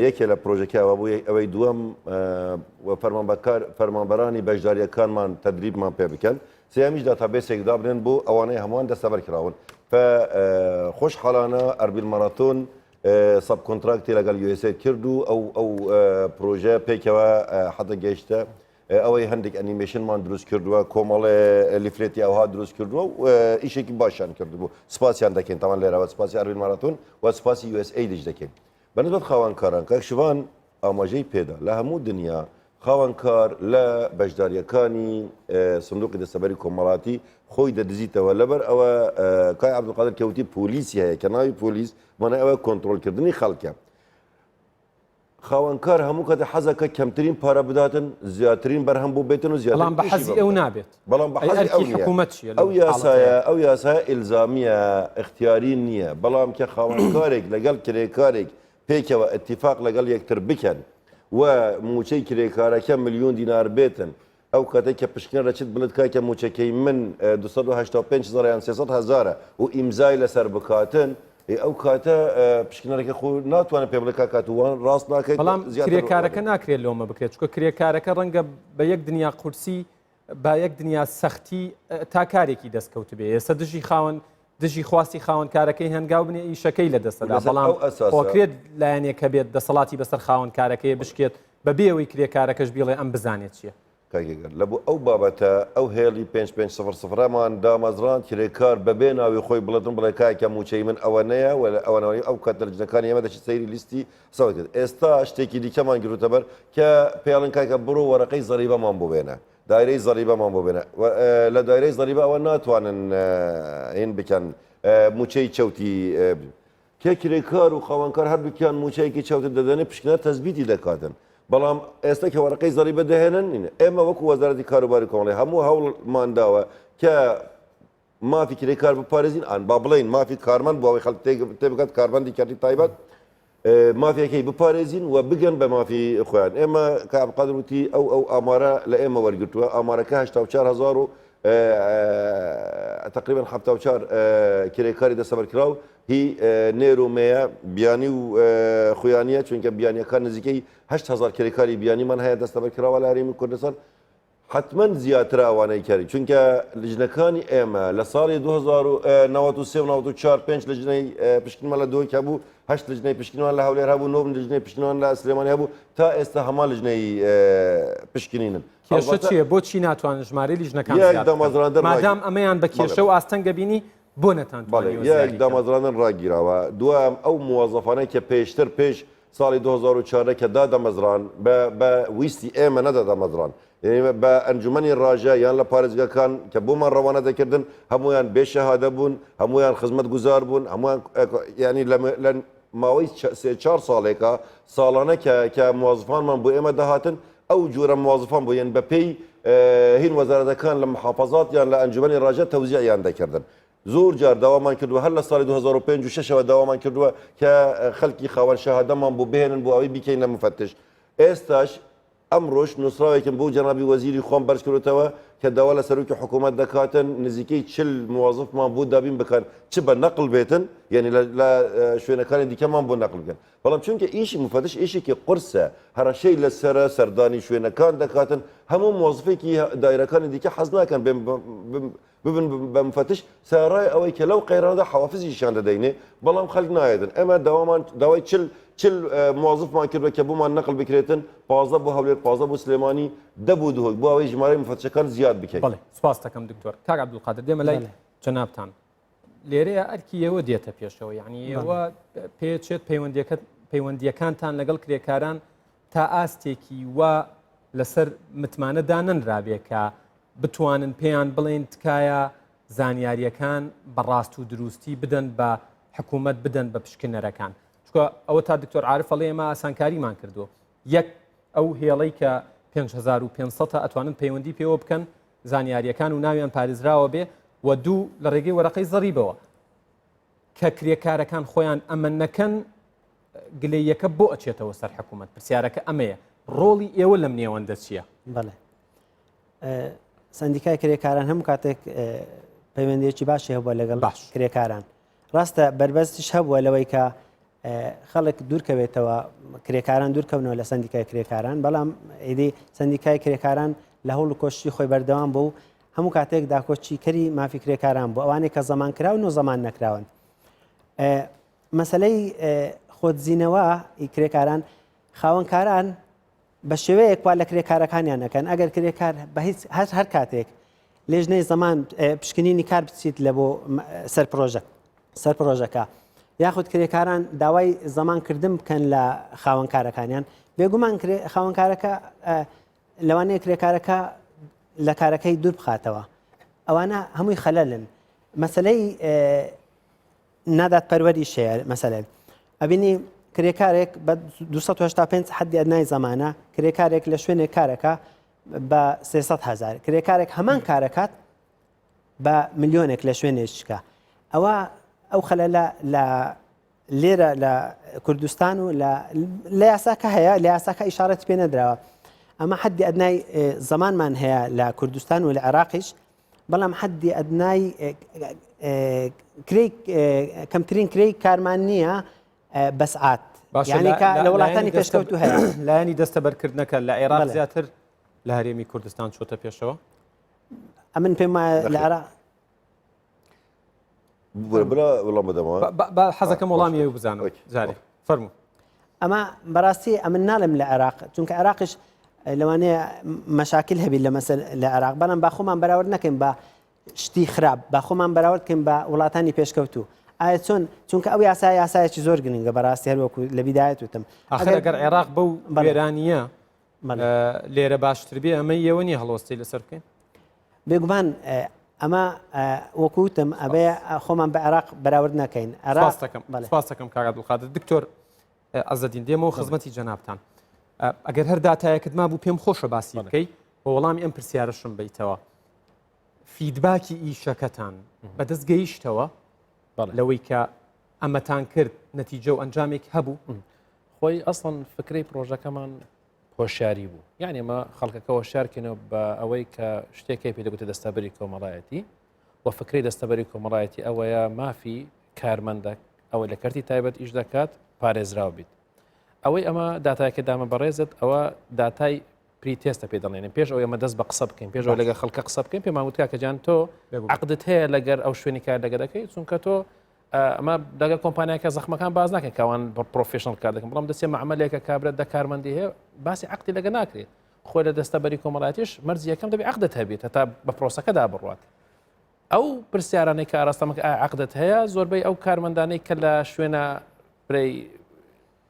یەکێ لە پرۆژەکەەوە بوو ئەوەی دووەم فەرمانبەرانی بەشداریەکانمان تەدریبمان پێ بکەن، سێمیش داتابێسێک دابنێن بۆ ئەوانەی هەمووان دەستەبەرکراون. خۆشحاڵانە ئەربیل مەراتۆن سەب کۆنتراکتی لەگەڵ USA کرد و ئەو پرۆژە پێکەوە حەدە گەیشتە ئەوەی هەندێک ئەنیمێشنمان دروست کردووە، کۆمەڵێ لیفرێتی ئەوها دروست کردووە و ئیشێکی باشیان کردبوو. سپاسیان دەکەین تاوان لێرەوە سپاسی ئەربیل مەراتۆن و سپاسی USA دیش دەکەین. بەنسبەت خاوەنکاران کاکشوان ئاماژەی پێدا لە هەموو دنیا خاوەنکار لە بەشداریەکانی سندوقی دەستەبەری کۆمەڵاتی خۆی دەدزیتەوە لەبەر ئەوە کای عەبدولقادر کەوتی پۆلیسی هەیە کە ناوی پۆلیس مانای ئەوە کۆنتڕۆلکردنی خەڵکە. خاوەنکار هەموو کاتە حەزەکە کەمترین پارە بداتن زیاترین بەرهەم بۆ بێتن و زیاتر بەڵام بە حەزی ئەو نابێت. بەڵام بە حەزی ئەو نییە. ئەو یاسایە ئیلزامیە اختیاری نییە، بەڵام کە خاوەنکارێک لەگەڵ کرێکارێک پێکەوە ئەتیفاق لەگەڵ یەکتر بکەن و موچەی کرێکارەکە ملیۆن دینار بێتن، ئەو کاتێک کە پشکنە رەچێت بڵێت کاکە موچەکەی من 285,000 یان 300,000 و ئیمزای لەسەر بکاتن، ئەو کاتە پشکنەرەکە خۆ ناتوانێت پێ بڵێت کاکاتوان ڕاست ناکەیت. بەڵام کرێکارەکە ناکرێت لەومە بکرێت چکە کرێکارەکە ڕەنگە بە یەک دنیا قورسی بە یەک دنیا سەختی تا کارێکی دەستکەوت بێ. ئێستا دژی خواستی خاوەنکارەکەی هەنگاو بنێ ئیشەکەی لە دەستەدا، بەڵام خۆکرێت لایەنێکە بێت دەسەڵاتی بەسەر خاوەنکارەکەی بشکێت بەبێەوەی کرێکارەکەش بیڵێ ئەم بزانێت چییە. لە بۆ ئەو بابەتە ئەو هێڵی 5500مان دامەزران کرێکار بەبێ ناوی خۆی بڵێتن بڵێ کاکە موچەی من ئەوە نەیە و ئەوەنەوەی ئەو کاتەرجەکانی ئێمە دەچێت سەیری لیستی سەوە کرد. ئێستا شتێکی دیکەمان گرتە بەر کە پێڵن کاکە بڕۆ وەرەقەی زەریبەمان بۆ بێنە، دایرەی زەریبەمان بۆ بێنە. لە دایرەی زەریبە ئەوە ناتوانن هێن بکەن موچەی چەوتی کێ کرێکار و خاوەنکار هەردووکیان موچەیەکی چەوتە دەدەنێ پشکنەر تەزبیتی دەکاتن. بەڵام ئێستا کە وەرەقەی زەریبە دەهێنن ئێمە وەکو وەزارەتی کاروباری کۆمەڵی هەموو هەوڵمانداوە کە مافی کرێکار بپارێزین ئان با بڵین مافی کارمەند بۆ ئەوەی خەڵک تێبکات کارمەندی کاتی تایبەت مافیەکەی بپارێزین و بگەن بە مافی خۆیان. ئێمە کە عەبدولقادر وتی ئەو ئامارە لە ئێمە وەرگرتووە، ئامارەکە 84,000 و تقریبا 74 کرێکاری دەستەبەرکراو هی نێرومەیە بیانی و خویانیە، چونکە بیانیەکان نزیکەی 8,000 کرێکاری بیانیمان هەیە دەستەبەرکراوە لە هەرێمی کوردستان. حتمما زیاتر ئەوانەی کاری چونکە لجنەکانی ئێمە لە ساڵی 1993-94 لجنەی پشکنمان لە دۆی هەبوو، 8 لجنەی پشکنوان لە هەولێر هەبوو، 9 لجنەی پشکنوان لە سلێمانی هەبوو، تا ئێستا هەمان لجنەی پشکنینن. کێشە چییە؟ بۆچی ناتوانن ژمارەی لیژنەکان مادام ئەمەیان بە کێشە و ئاستەنگە بینی بۆ نەتانتوانێت یەک دامەزراندن ڕاگیراوە. دوام ئەو موازەفانەی کە پێشتر پێش ساڵی 2004 کە دادەمەزران بە ویستی ئێمە نەدادەمەزران، بە ئەنجومەنی ڕاژە یان لە پارێزگاکان کە بۆمان ڕەوانە دەکردن هەمویان بێشەهادە بوون، هەمویان خزمەت گوزار بوون، هەمویان ینی لە ماوەی 3-4 ساڵێکە ساڵانە کە موازفانمان بۆ ئێمە دەهاتن ئەو جۆرە موازفان بۆ یەن بەپێی هین وەزارەتەکان لە محافەزات یان لە ئەنجومەنی ڕاژە تەوزیعیان دەکردن. زۆر جار داوامان کردووە هەر لە ساڵی 2005 داوامان کردووە کە خەڵکی خاوەن شەهادەمان بۆ بهێنن بۆ ئەوەی بیکەین لە مفتش. ئێستاش ئەمڕۆژ نووسراوێکم بۆ جەنابی وەزیری خۆم بەرز کردوتەوە کە داوا لە سەرۆکی حکوومەت دەکاتن نزیکەی 40 موازفمان بۆ دابین بکەن چ بە نەقل بێتن، یعنی لە شوێنەکانی دیکەمان بۆ نەقل بکەن. بەڵام چونکە ئیشی مفتش ئیشێکی قورسە، هەرەشەی لەسرە سەردانی شوێنەکان دەکاتن، هەموو موازفێکی دایرەکانی دیکە حەز ناکەن ببن بە مفتش سارای ئەوەی کە لەو قەیرانەدا حەوافزیشان دەدەینێ، بەڵام خەڵک نایەدن. ئەمە داوای چل موازفمان کردوە کە بۆمان نەقل بکرێتن، 15 بۆ هەولێر، 15 بۆ سلێمانی، 10 بۆ دهۆک بۆ ئەوەی ژمارەی مفتشەکان زیاد بکەین. بەڵێ سوپاس دەکەم دکتۆر. کاک عەبدولقادر دێمە لای جەنابتان. لێرەیە ئەرکی ئێوە دێتە پێشەوە، یعنی ئێوە پێچێت پەیوەندیەکانتان لەگەڵ کرێکاران تا ئاستێکی وا لەسەر متمانەدا نەنرابێ کە بتوانن پێیان بڵێن تکایە زانیاریەکان بەڕاست و دروستی بدەن بە حکوومەت بدەن بە پشکنەرەکان. چکە ئەوە تا دکتۆر عارف ئەڵێ ئێمە ئاسانکاریمان کردووە. یەک ئەو هێڵەی کە 5500 ئەتوانن پەیوەندی پێوە بکەن زانیاریەکان و ناویان پارێزراوە بێ، و دوو لە ڕێگەی وەرەقەی زەریبەوە کە کرێکارەکان خۆیان ئەمە نەکەن گلەیەکە بۆ ئەچێتەوە سەر حکوومەت پرسیارەکە ئەمەیە ڕۆڵی ئێوە لەم نێوەندە چییە؟ بەڵێ سندیکای کرێکاران هەموو کاتێک پەیوەندیەکی باشی هەبووە لەگەڵ کرێکاران ڕاستە بربەستیش هەبووە لەوەی کە خەڵک دوورکەوێتەوە کرێکاران دوورکەونەوە لە سندیکای کرێکاران بەڵام ئیدی سندیکای کرێکاران لە هەوڵ و کۆشتی خۆی بەردەوام بوو هەموو کاتێک داکۆچی کەری مافی کرێکاران بوو ئەوانێک کە زەمان کراون و زەمان نەکراون مەسلەی خۆتزیینەوە کرێکاران خاوەنکاران بە شێوەیەک وا لە کرێکارەکانیان نەکەن ئەگەر کرێکار بە هیچ هەر کاتێک لێژنەی زەمان پشکنینی کار بچیت لە بۆ سەر پرۆژەکە یاخود کرێکاران داوای زەمانکردن بکەن لە خاوەنکارەکانیان بێگومان خاوەنکارەکە لەوانەیە کرێکارەکە لە کارەکەی دوور بخاتەوە ئەوانە هەمووی خەلەلن مەسلەی نادات پەروەری شەیە مەسەلەن ئەبینی کرێکارێک بە 285 حدی ئەدنای زەمانە کرێکارێک لە شوێنێک کارەکە بە 300,000 کرێکارێک هەمان کارەکەات بە ملیۆنێک لە شوێنێکشکە ئەو خەلەلە لێرە لە کوردستان و لە یاساکە هەیە لە یاساکە ئیشارەتی پێ نەدراوە ئەمە حدی ئەدنای زەمانمان هەیە لە کوردستان و لە عێراقیش بەڵام حدی ئەدنای کەمترین کرێی کارمان نییە بە سعات یعنی لە وڵاتانی پێشکەوتوو هەیە لایەنی دەستەبەرکردنەکە لە عێراق زیاتر لە هەرێمی کوردستان چۆتە پێشەوە ئەمن پێم لە عێراق وەڵام بدەمەوە حەزەکەم وەڵامی ئێوە بزانم جارێ فەرموو ئەمە بەڕاستی ئەمن ناڵم لە عێراق چونکە عێراقیش لەوانەیە مەشاکل هەبی لە مەسەل لە عێراق بەڵام با خۆمان بەراورد نەکەین بە شتی خراپ با خۆمان بەراورد بکەین بە وڵاتانی پێشکەوتوو ئایا چونکە ئەو یاسایەکی زۆر گرنگە بەڕاستی هەروەکو لە بیدایەت وتم ئەگەر عێراق بەو وێرانیە لێرە باشتر بێ ئەمە ئێوە نیە هەڵوەستی لەسەر بکەین بێگومان ئەمە وەکوتم ئەبێ خۆمان بە عێراق بەراورد نەکەین سپاس دەکەم کاک عەبدولقادر دکتۆر عەزەدین دێمەوە خزمەتی جەنابتان ئەگەر هەر داتایەکت ما بوو پێم خۆشە باسی بکەی بۆ وەڵامی ئەم پرسیارەشم بیتەوە فیدباکی ئیشەکەتان بەدەست گەیشتەوە لەوەی کە ئەمەتان کرد نەتیجە و ئەنجامێک هەبوو خۆی ئەسڵەن فکرەی پرۆژەکەمان هۆشیاری بوو یعنی ئمە خەڵکەکە هۆشیارکەنەوە بە ئەوەی کە شتێکی پێدەگوتە دەستەبەری کۆمەڵایەتی و فکری دەستەبەری کۆمەڵایەتی ئەوەیە مافی کارمەندە ئەوە لە کەرتی تایبەت ئیش دەکات پارێزراو بیت ئەوەی ئەمە داتایەکە دامە بەڕێزت ئەوە داتای پریتێستە پێ دەڵێنین پێش ئەو ئەمە دەست بە قسە بکەین پێشەوە لەگە خەڵکە قسە بکەین پێمان وتکا کە جان تۆ عقدت هەیە لەگەر ئەو شوێنی کار لەگە دەکەیت چونکە تۆ ئەمە لەگەر کۆمپانیاکە زەخمەکان باز ناکەن کەوان پرۆفێشنڵ کار دەکەن بەڵام دەستێ معاملەیەکە کابرێت دە کارمەندی هەیە باسی عقدی لەگە ناکرێت خۆی لە دەستەبەری کۆمەڵایەتیش مەرجی یەکەم دەبێت عقدت هەبێت هەتا بە پرۆسەکەدا بڕوات ئەو پرسیارانەی کە ئاراستەمەکە عقدت هەیە زۆربەی ئەو کارمەندانەی کە لە شوێنە پرەی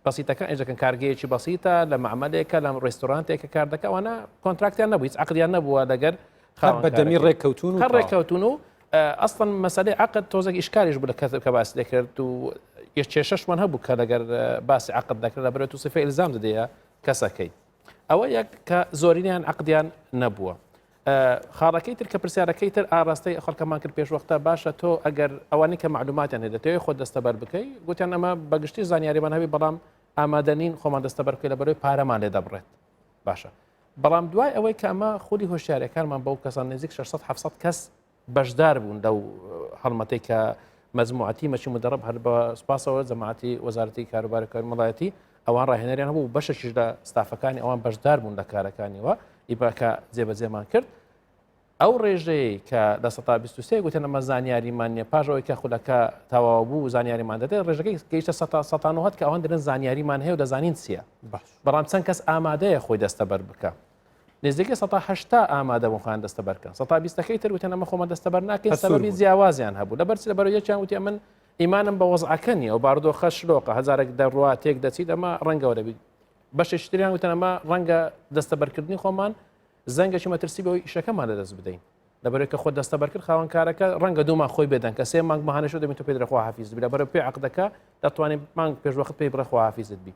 بەسیتەکە ئەجەکەن کارگەیەکی بەسیتە لە معاملەیەکە لە ڕێستۆرانتێکە کار دەکە ئەوانە کۆنتراکتیان نەبوو هیچ عقدیان نەبووە لەگەر بەدەمی ڕێککەوتون و ئەسڵەن مەسەلەی عقد تۆزێک ئیشکاریش بوو لە کە باس دەکرد و کێشەشمان هەبوو کە لەگەر باسی عقد دەکرد لە بەرێت و سفە ئیلزام دەدەیە کەسەکەی ئەوە یەک کە زۆرینیان عقدیان نەبووە خاڵەکەی تر کە پرسیارەکەی تر ئاراستەی خەڵکەمان کرد پێشوەختە باشە تۆ ئەگەر ئەوانی کە معلوماتیان هەیە دەتەوێت خۆت دەستەبەر بکەی گوتیان ئەمە بەگشتی زانیاریمان هەبی بەڵام ئامادەنین خۆمان دەستەبەر بکەی لە بەرەوەی پارەمان لێ دەبڕێت باشە بەڵام دوای ئەوەی کە ئەمە خودی هۆشیارەکانمان بەو کەسان نزیک 600 کەس بەشدار بوون لەو هەڵمەتەی کە مەجموعەتی مەچی مدەڕەب هەر بە سپاسەوە جەماعەتی وەزارەتی کاروباری کۆمەڵایەتی ئەوان ڕاهێنەریان هەبوو بەشێکیش لە ستافەکانی ئەوان بەشدار بوون لە کارەکانیەوە ئیباکە جێبەجێمان کرد ئەو ڕێژەیە کە لە 1923 گوتێن ئەمە زانیاریمان نیە پاژەوەی کە خولەکە تەواو بوو زانیاریمان دەدێت ڕێژەکەی گەیشتە 1970 کە ئەوان دەرن زانیاریمان هەیە و دەزانین چییە بەڵام چەند کەس ئامادەیە خۆی دەستەبەر بکە نزیکە 1970 ئامادە بوون خۆیان دەستەبەر بکەن 1920 تر وتێن ئەمە خۆمان دەستەبەر ناکەین سەبەبی جیاوازیان هەبوو لەبەرچی لەبەرەوەی یەکیان وتی ئەمن ئیمانم بە وەزعەکە نیە و باردۆخە شلۆقە هەزارێک دەڕوا تێک دەچیت ئەمە ڕەنگەوە دەبیت بەشێکی تریان وتن ئەمە ڕەنگە دەستەبەرکردنی خۆمان زەنگەشی مەترسی بەوەی ئیشەکەمان لەدەست بدەین لەبەرەوەی کە خۆت دەستەبەر کرد خاوەنکارەکە ڕەنگە دوومان خۆی بێدەن کە سێ مانگ ماهانەشەوە دەبێت تۆ پێ دەرەخوا حافیز بی لەبەرەوەی پێی عەقدەکە دەتوانێت مانگ پێشوەخت پێی بڕە خوا حافیزت بی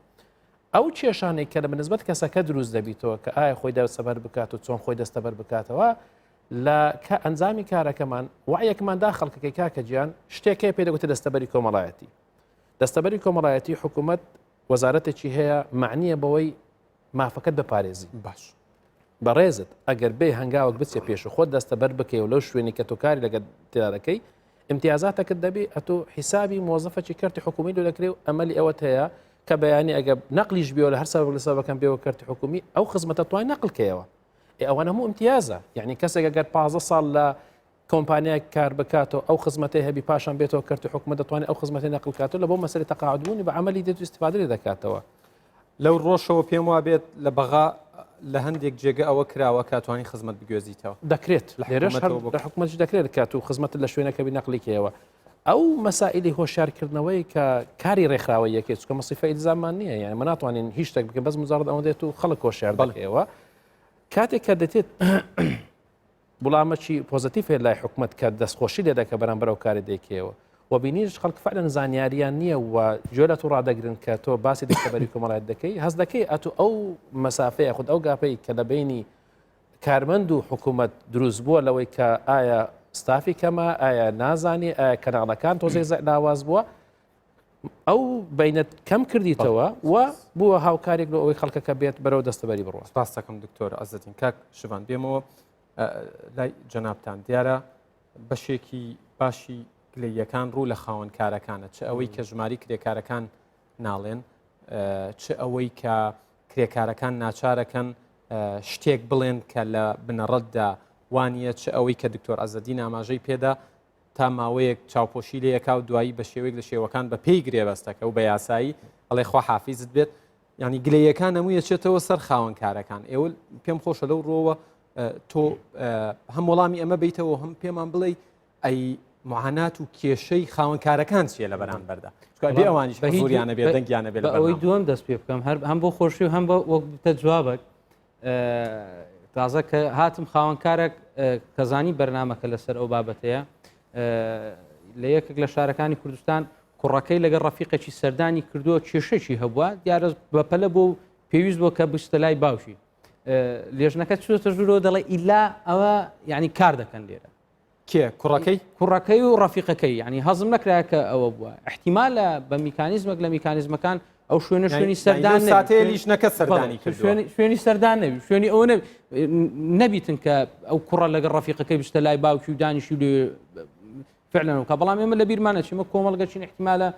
ئەو کێشانێک کە لە بنسبەت کەسەکە دروست دەبیتەوە کە ئایا خۆی دەستەبەر بکات و چۆن خۆی دەستەبەر بکاتەوە لە ئەنجامی کارەکەمان وعیەکماندا خەڵکەکەی کاکە گیان شتێکەیە پێ دەگوتە دەستەبەری کۆمەڵایەتی دەستەبەری کۆمەڵایەتی حکوومەت وەزارەتێکی هەیە معنیە بەوەی مافەکەت بپارێزی باش بەڕێزت ئەگەر بێ هەنگاوەک بچێ پێش خۆت دەستە بەر بکەی و لەو شوێنی کە تۆکاری لەگە تێدارەکەی امتیازاتەکەت دەبێ ئەتۆ حیسابی مۆزەفەکی کارتی حکومی لە دەکرێت و ئەمەلی ئەوەت هەیە کە بەیانی ئەگە نەقلیش بێەوە لە هەر سەبەب لە سەبەکەم بێەوە کارتی حکومی ئەو خزمەتە توانای نەقلکەوە ئەوە هەموو امتیازە یعنی کەسێک ئەگەر 15 ساڵ لە کۆمپانیای کار بکاتەوە ئەو خزمەتی هەبی پاشان بێتەوە کارتی حکومەت دەتوانێت ئەو خزمەتی نەقلکاتەوە لە بۆ مەسەری تەقاعدبوونی بە عملی دێت و استیفادە لێ دەکاتەوە لەو ڕۆژەوە پێم وا بێت لە بەغا لە هەندێک جێگە ئەوە کراوە کاتوانی خزمەت بگوێزیتەوە دەکرێت لێرەش لە حکومەت دەکرێت کات و خزمەت لە شوێنەکەبی نەقلیکەوە ئەو مەسائلی هۆشیارکردنەوەی کە کاری ڕێکخراوە یەکێت چکە مەسیفە ئیلزامان نییە یعنی من ناتوانین هیچ شتێک بکەم بەس مجارد ئەوە دێت و خەڵک هۆشیار بڵێەوە کاتێک کە دەتێت بڵامەکی پۆزتیف هەیە لای حکومت کە دەستخۆشی لێ دەکە بەرامبەر ئەو کاری دەیکەوە و بینیش خەڵک فعلەن زانیاریان نییە و جۆلەت و ڕادەگرن کە تۆ باسی دەستەبەری کۆمەڵایەت دەکەی هەست دەکەی ئەتو ئەو مەسافەیە خود ئەو گاپەی کە لە بینی کارمەند و حکوومەت دروست بووە لەوەی کە ئایا ستافی کەمە ئایا نازانی ئایا کەناڵەکان تۆزێ لاواز بووە ئەو بینەت کەم کردیتەوە و بووە هاوکارێک لە ئەوەی خەڵکەکە بێت بەرەو دەستەبەری بڕوە سپاس دەکەم دکتۆر عەزەتین کاک شوان بێمەوە لای جەنابتان دیارە بەشێکی باشی گلەیەکان ڕوو لە خاوەنکارەکانە چ ئەوەی کە ژماری کرێکارەکان ناڵێن چ ئەوەی کە کرێکارەکان ناچارەکەن شتێک بڵێن کە لە بنەڕەتدا وانە چ ئەوەی کە دکتۆر عەزەتین ئاماژەی پێدا تا ماوەیەک چاوپۆشی لەیەکا و دوایی بە شێوەیەک لە شێوەکان بە پێی گرێبەستەکە و بە یاسایی ئەڵێ خوا حافیزت بێت ینی گلەیەکان هەموو یەچێتەوە سەر خاوەنکارەکان ئێوە پێم خۆشە لەو ڕۆوە تۆ هەم وەڵامی ئەمە بیتەوە هەم پێمان بڵێ ئەی معانات و کێشەی خاوەنکارەکان چیە لە بەرامبەردا بێ ئەوانیش بەزوریانە بێ دەنگیانە بێت ئەوەی دووەم دەست پێ بکەم هەم بۆ خۆشی و هەم بە وەکتە جوابک تازە کە هاتم خاوەنکارێک کەزانی بەرنامەکە لەسەر ئەو بابەتەیە لە یەکێک لە شارەکانی کوردستان کوڕەکەی لەگەڵ ڕەفیقێکی سەردانی کردووە کێشەی هەبووە دیارە بەپەلە بۆ پێویست بۆ کە بستە لای باوشی لێژنەکە چۆتە ژوورەوە دەڵێ ئیلا ئەوە یعنی کار دەکەن لێرە کێ کوڕەکەی و ڕەفیقەکەی یعنی هەزم نەکراکە ئەوە بووە احتیمالە بە میکانیزمێک لە میکانیزمەکان ئەو شوێنی سەردان لیشنەکە سەردانی شوێنی سەردان نەبی شوێنی ئەوە نەبیتن کە ئەو کوڕە لەگەڵ ڕەفیقەکەی بستە لای باوکی و دانیشی لێ فعلا کە بەڵام ئێمە لە بیرمانە چیمە کۆمەڵگەچین احتیمالە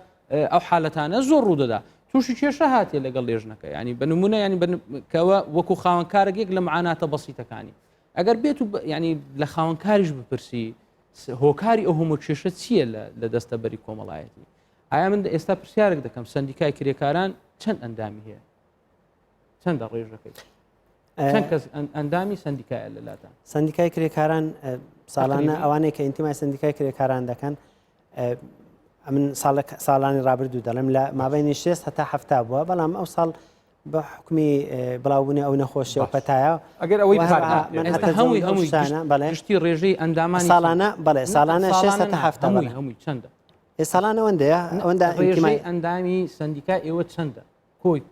ئەو حالەتانە زۆر ڕوو دەدا تووشی کێشە هاتیە لەگەڵ لێژنەکە ینی بنمونە ینی کەوە وەکو خاوەنکارێک لە معاناتە بەسیتەکانی ئەگەر بێت و ینی لە خاوەنکاریش بپرسی هۆکاری ئەو هەموو کێشە چییە لە دەستەبەری کۆمەڵایەتی ئایا من ئێستا پرسیارێک دەکەم سندیکای کرێکاران چەند ئەندامی هەیە چەندە ڕێژەکەی چەند کەس ئەندامی سندیکایە لەلاتان سندیکای کرێکاران ساڵانە ئەوانەیە کە ئینتیمای سندیکای کرێکاران دەکەن من ساڵانی ڕابردوو دەڵێم لە مابینی 6 هەتا 7 بووە بەڵام ئەو ساڵ بە حکمی بڵاوبوونی ئەو نەخۆشی و پەتایە ئەگەر ئەوەی هەمووی ڕێژەی ئەندامان ساڵانە بەڵێ ساڵانە 6 هەتا 7 هەمووی چەندە ساڵانە ئەوەندەیە ئەوەندە ڕێژەی ئەندامی سندیکا ئێوە چەندە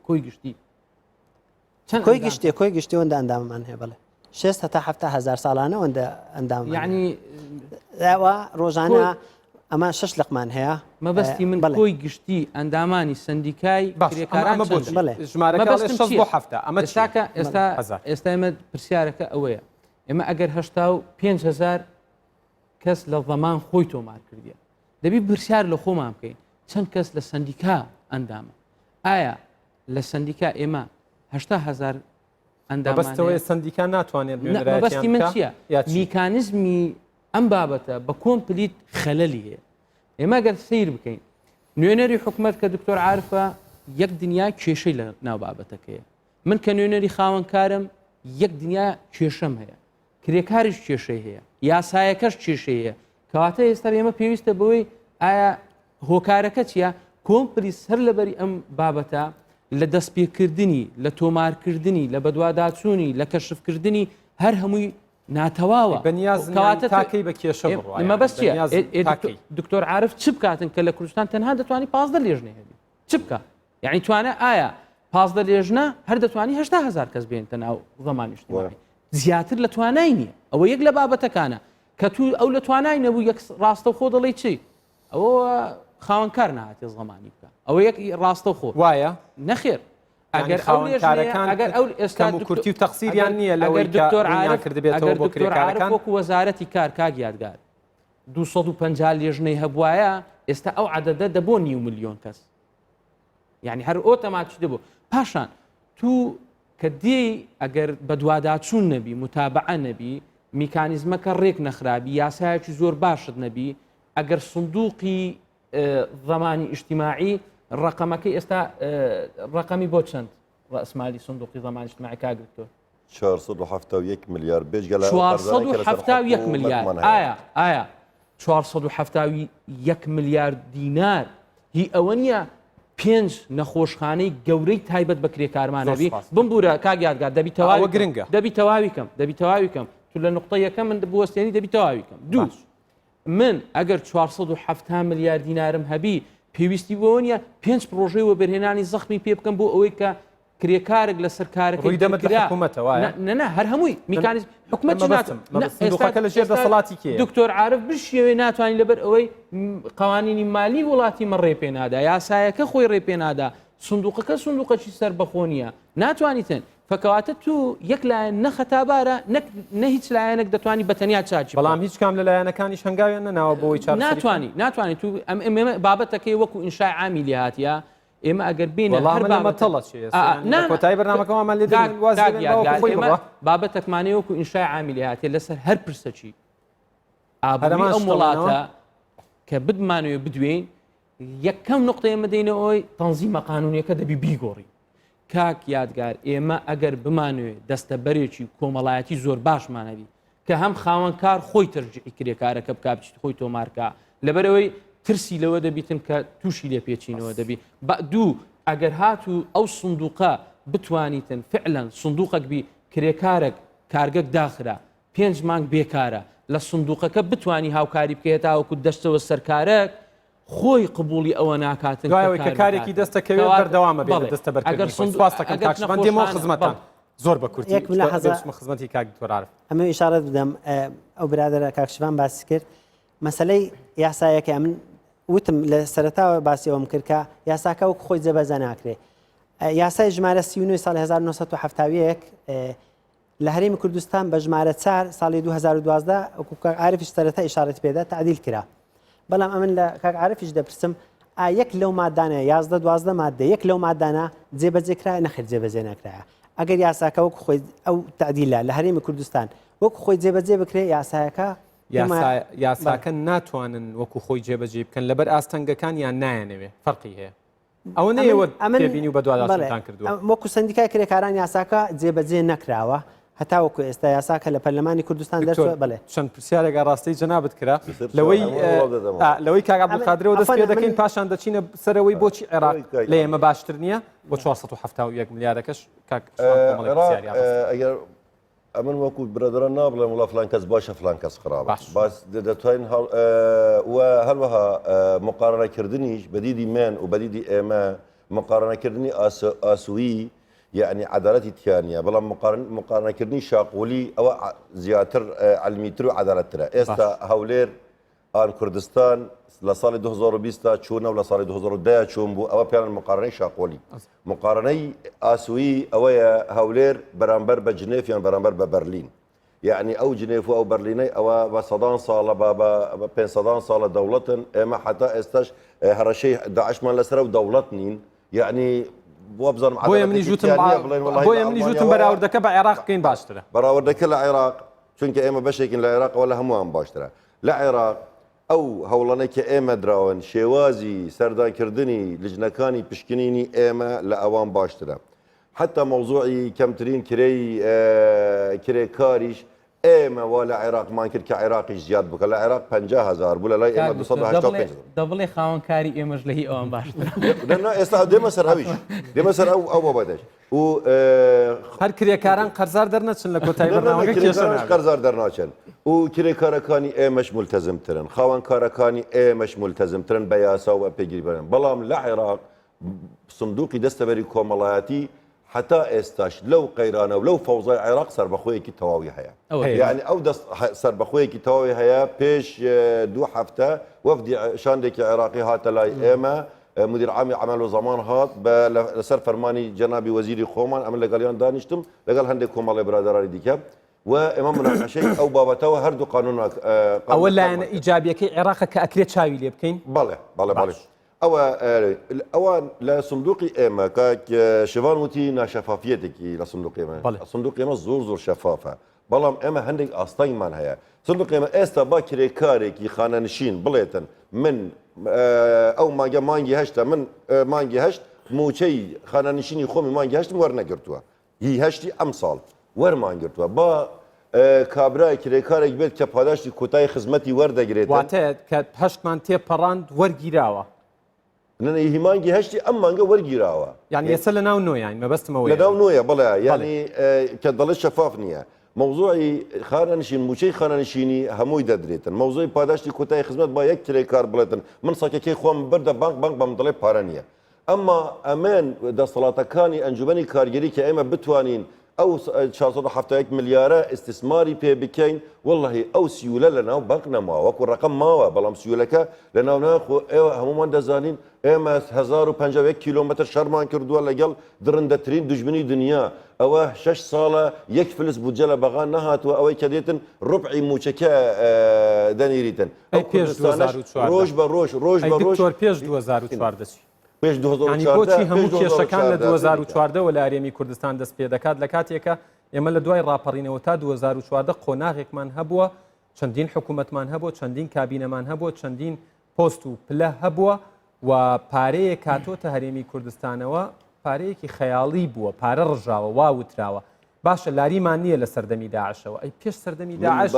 کۆی گشتی کۆی گشتی ئەوەندە ئەنداممان هەیە بڵێ 6 هەتا 7 هزار ساڵانە ئەوەندە ئەندام یعنی ڕۆژانە ئەمە 6 لقمان هەیە مەبەستی من کۆی گشتی ئەندامانی سندیکای کرێکاران ئێستا ئێمە پرسیارەکە ئەوەیە ئێمە ئەگەر 5,000 کەس لە زەمان خۆی تۆمار کردیە دەبی پرسیار لە خۆمان بکەین چەند کەس لە سندیکا ئەندامە ئایا لە سندیکا ئێمە 8,000 ئەندامەوەی سندیکا ناتوانێت مەبەستی من چییە میکانیزمی ئەم بابەتە بە کۆمپلیت خەلەلی هەیە ئێمە گەر سیر بکەین نوێنەری حکومەت کە دکتۆر عارفە یەک دنیا کێشەی لە ناو بابەتەکەیە من کە نوێنەری خاوەنکارم یەک دنیا کێشەم هەیە کرێکاریش کێشەی هەیە یاسایەکەش کێشەی هەیە کەواتە ئێستا ئێمە پێویستە بەوەی ئایا هۆکارەکە چییە کۆمپلیس هەر لەبەری ئەم بابەتە لە دەستپێکردنی لە تۆمارکردنی لە بەدواداچوونی لە کەشفکردنی هەر هەمووی ناتەواوە تاکەی بە کێشە مەبەست دکتۆر عارف چ بکاتن کە لە کوردستان تەنها دەتوانانی 15 لێژنە هەبی چ بکە یعنی توانە ئایا 15 لێژنە هەر دەتوانی 8,000 کەس بێنتە ناو زەمانیشتوانی زیاتر لە توانای نییە ئەوە یەک لە بابەتەکانە کە تو ئەو لە توانای نەبوو یەک ڕاستە خۆ دەڵی چی ئەوە خاوەنکار نهاتی زەمانی بکە ئەوە یەک ڕاستە خۆ وایە نەخێر ئەگەر خاوەنکارەکان ئەو ئێستا کەم و کورتی و تەقسیریان نییە لەوەی دکتۆر عارف کردبێتەوە بۆ کرێکارەکان وەکو وەزارەتی کار کاک یادگار 250 لێژنەی هەبوایە ئێستا ئەو عەدەدە دەبۆ 9 ملیۆن کەس یعنی هەر ئۆتەماتیک دەبوو پاشان تو کە دێی ئەگەر بە دوواداچوون نەبی متابعە نەبی میکانیزمەکە ڕێک نەخرابی یاسایەکی زۆر باشت نەبی ئەگەر سندوقی زەمانی ئیجتیماعی ڕقەمەکەی ئێستا ڕقەمی بۆ چەند ڕەسمالی سندوقی زەمانی ئیجتیماعی کاگرتووە 471 ملیار بێژگە 471 ملیار ئایا 471 ملیار دینار هی ئەوە نیە 5 نەخۆشخانەی گەورەی تایبەت بە کرێکارمانەبی بمبورە کاک یادگار دەبی تەواوی گرنگە دەبی تەواوی کەم تو لە نقطە یەکەم من بوەستێنی دەبی تەواوی کەم دوو من ئەگەر 470 ملیار دینارم هەبی پێویستی بۆ نیە 5 پرۆژەی وەبەرهێنانی زەخمی پێ بکەم بۆ ئەوەی کە کرێکارێک لە سەرکارەکەی نە هەر هەمووی میکانیزم حکومەت ئێستاکە لە ژێر دەسەڵاتی کێ دکتۆر عارف بشێوێ ناتوانین لەبەر ئەوەی قوانینی مالی وڵاتی مە ڕێ پێ نادا یاسایەکە خۆی ڕێ پێ نادا سندوقەکە سندوقەکی سەر بەخۆ نیە ناتوانیتن فکەواتە تو یەک لایەن نەخەتابارە نە هیچ لایەنێک دەتوانی بەتەنیا چاچی بەڵام هیچ کام لە لایەنەکانیش هەنگاویان نەناوە بۆی ناتوانانی تو ئەمە بابەتەکەی وەکو ئینشای عامی لێ هاتیە ئێمە ئەگەر بینە کۆتایی بەرنامەکەمان لێ بابەتەکمانەی وەکو ئینشای عامی لێ هاتیە لەسەر هەر پرسەچی ئابووری ئەم وڵاتە کە بدمانوێ بدوێن یەکەم نقطەیە مەدەینەوەی تەنزیمە قانونیەکە دەبی بیگۆڕی کاک یادگار ئێمە ئەگەر بمانوێ دەستە بەرێکی کۆمەڵایەتی زۆر باشمانەوی کە هەم خاوەنکار خۆی تەرجیعی کرێکارەکە بکات بچیت خۆی تۆمارکە لەبەرەوەی ترسی لەوە دەبیتن کە تووشی لێ پێچینەوە دەبی دوو ئەگەر هاتو ئەو سندوقە بتوانیتن فعلا سندوقەک بی کرێکارێک کارگەک داخرا 5 مانگ بێکارە لە سندوقەکە بتانی هاوکاری بکەێت تاوەکو دەستەوە سەرکارێک خۆی قبولی ئەوە ناکاتن کە کارێکی دەستەکەوێت بەردەوامە بێت دەستە بەرگەرمەندێمەوە خزمەتان زۆر بە کورتی خزمەتی کاک دکتۆر عارف ئەمە ئیشارەت بدەم ئەو برادرە کاکشوان باسی کرد مەسەلەی یاسایەکە من وتم لە سەرەتاوە باسیەوەم کرد کە یاساکە وەک خۆی جێبەجێ ناکرێ یاسای ژمارە 39 ساڵی 1970 لە هەرێمی کوردستان بە ژمارە 4 ساڵی 2012 وەکو کاک عارفیش سەرەتا ئیشارەت پێدا تعدیل کرا بەڵام ئەمن لە کاک عارفیش دەپرسم یەک لەو مادانە 11-12 مادە یەک لەو مادانە جێبەجێکرا نەخێر جێبەجێ نەکرایە ئەگەر یاساکە وەکو خۆی ئەو تعدیلە لە هەرێمی کوردستان وەکو خۆی جێبەجێ بکرێ یاسایەکە یاساکە ناتوانن وەکو خۆی جێبەجێ بکەن لەبەر ئاستەنگەکان یان نایەنەوێ فەرقی هەیە ئەوە نەیەوە پێبینی و بەدواداستان کردووە وەکو سندیکای کرێکاران یاساکە جێبەجێ نەکراوە هەتا وەکو ئێستا یاساکە لە پەرلەمانی کوردستان دەرچوە بەڵێ چەند پرسیارێکە ڕاستی جەنابەت کرا لەوەی کاک عەبدولقادرەوە دەست پێ دەکەین پاشان دەچینە سەرەوەی بۆچی عێراق لە ئێمە باشتر نییە بۆ 471 ملیارەکەش کاک ئەگەر ئەمن وەکو برادران نابڵێن وڵا فلان کەس باشە فلان کەس خراپە باس دەتوانین هەروەها مقارنەکردنیش بەدیدی من و بەدیدی ئێمە مقارنەکردنی ئاسووی یعنی عدالەتی تیانە بەڵام مقارنەکردنی شاقولی ئەوە زیاتر علمیتر و عدالەتترە ئێستا هەولێر ئان کوردستان لە ساڵی 2020 چوونە و لە ساڵی 2010 چوون بوو ئەوە پێیان مقارنەی شاقۆلی مقارنەی ئاسووی ئەوەیە هەولێر بەرامبەر بە جنێف یان بەرامبەر بە بەرلین یعنی ئەو جنێف و ئەو بەرلینەی ئەوە بە 100 ساڵە بە 500 ساڵە دەوڵەتن ئێمە حتا ئێستاش هەڕەشەی داعشمان لەسەر و دەوڵەت نین یعنی بۆ بزانم بۆیە منی ژوتم بەراوردەکە بە عێراق بکەین باشترە بەراوردەکە لە عێراق چونکە ئێمە بەشێکین لە عێراقەوە لە هەمووان باشترە لە عێراق ئەو هەوڵانەی کە ئێمە دراون شێوازی سەردانکردنی لجنەکانی پشکنینی ئێمە لە ئەوان باشترە حتا مەوزوعی کەمترین کرێکاریش ئێمە وا لە عێراقمان کرد کە عێراقیش زیاد بکە لە عێراق 50,000 بوو لە لای ئێمە 285 دەبڵێ خاوەنکاری ئێمەش لە هی ئەوان باشترە ئێستا دێمە سەر ئەویش دێمە سەر ئەو بابەتەش و هەر کرێکاران قەرزار دەرنەچن لە کۆتایی بەرنامەکە قەرزار دەرناچن و کرێکارەکانی ئێمەش مولتەزمترن خاوەنکارەکانی ئێمەش مولتەزمترن بە یاسا و پێگیری بەرن بەڵام لە عێراق سندوقی دەستەبەری کۆمەڵایەتی حتا ئێستاش لەو قەیرانە و لەو فەوزای عێراق سربەخۆیەکی تەواوی هەیە یعنی ئەو دەست سربەخۆیەکی تەواوی هەیە پێش 2 هەفتە وەفدی شاندێکی عێراقی هاتە لای ئێمە مدیر عامی عمل و زمان هات لەسەر فەرمانی جەنابی وەزیری خۆمان ئەمە لەگەڵیان دانیشتم لەگەڵ هەندێک کۆمەڵی برادرانی دیکە و ئێمە مناقەشەی ئەو بابەتەوە هەردوو قانون ئەوە لایەنە ئیجابیەکەی عێراق کە ئەکرێت چاوی لێ بکەین بەڵێ ئەوە لە سندوقی ئێمە شێوان وتی ناشەفافیەتێکی لە سندوقی ئێمە سندوقی ئێمە زۆر شەفافە بەڵام ئێمە هەندێک ئاستایمان هەیە سندوقی ئێمە ئێستا با کرێکارێکی خانەنشین بڵێتن من ئەو مانگی هەشتا من مانگی هەشت موچەی خانەنشینی خۆمی مانگی هەشتم وەرنەگرتووە هی هەشتی ئەم ساڵ وەرمانگرتووە با کابرای کرێکارێک بێت کە پاداشتی کۆتایی خزمەتی وەردەگرێت واتە کە هەشتمان تێپەڕاند وەرگیراوە نەنەی هیمانگی هەشتی ئەم مانگە وەرگیراوە یعنی ئێستا لە ناو نۆیان مەبەستمەوە لە ناو نۆیە بڵێ ینی کە دەڵێت شەفاف نییە مەوزوعی خانەنشین موچەی خانەنشینی هەمووی دەدرێتن مەوزوعی پاداشتی کۆتایی خزمەت با یەک کرێکار بڵێتن من ساکەکەی خۆم بردە بانک بەم دڵێ پارە نییە ئەمما ئەمێن دەسەڵاتەکانی ئەنجومەنی کارگەری کە ئێمە بتوانین ئەو 470 ملیارە ئستثماری پێ بکەین واللهی ئەو سیولە لە ناو بانک نەماوە وەکو ڕقم ماوە بەڵام سیولەکە لە ناو ناخۆ ئێوە هەمومان دەزانین ئێمە 1051 کیلۆمتر شەرمان کردووە لەگەڵ درندەترین دژمنی دنیا ئەوە 6 ساڵە یەک فلس بودجە لە بەغان نەهاتووە ئەوەی کە دێتن ڕوبعی موچەکە دەنیریتن ڕۆژ بە ڕۆژ پێش 2014 بۆچی هەموو کێشەکان لە 2014 و لە هەرێمی کوردستان دەست پێ دەکات لە کاتێکە ئێمە لە دوای ڕاپەڕینەوە تا 2014 قۆناغێکمان هەبووە چەندین حکوومەتمان هەبووە چەندین کابینەمان هەبووە چەندین پۆست و پلە هەبووە و پارەیە کاتۆتە هەرێمی کوردستانەوە پارەیەکی خەیاڵی بووە پارە ڕژاوە وا وتراوە باشە لاریمان نییە لە سەردەمی داعشەوە ئەی پێش سەردەمی داعش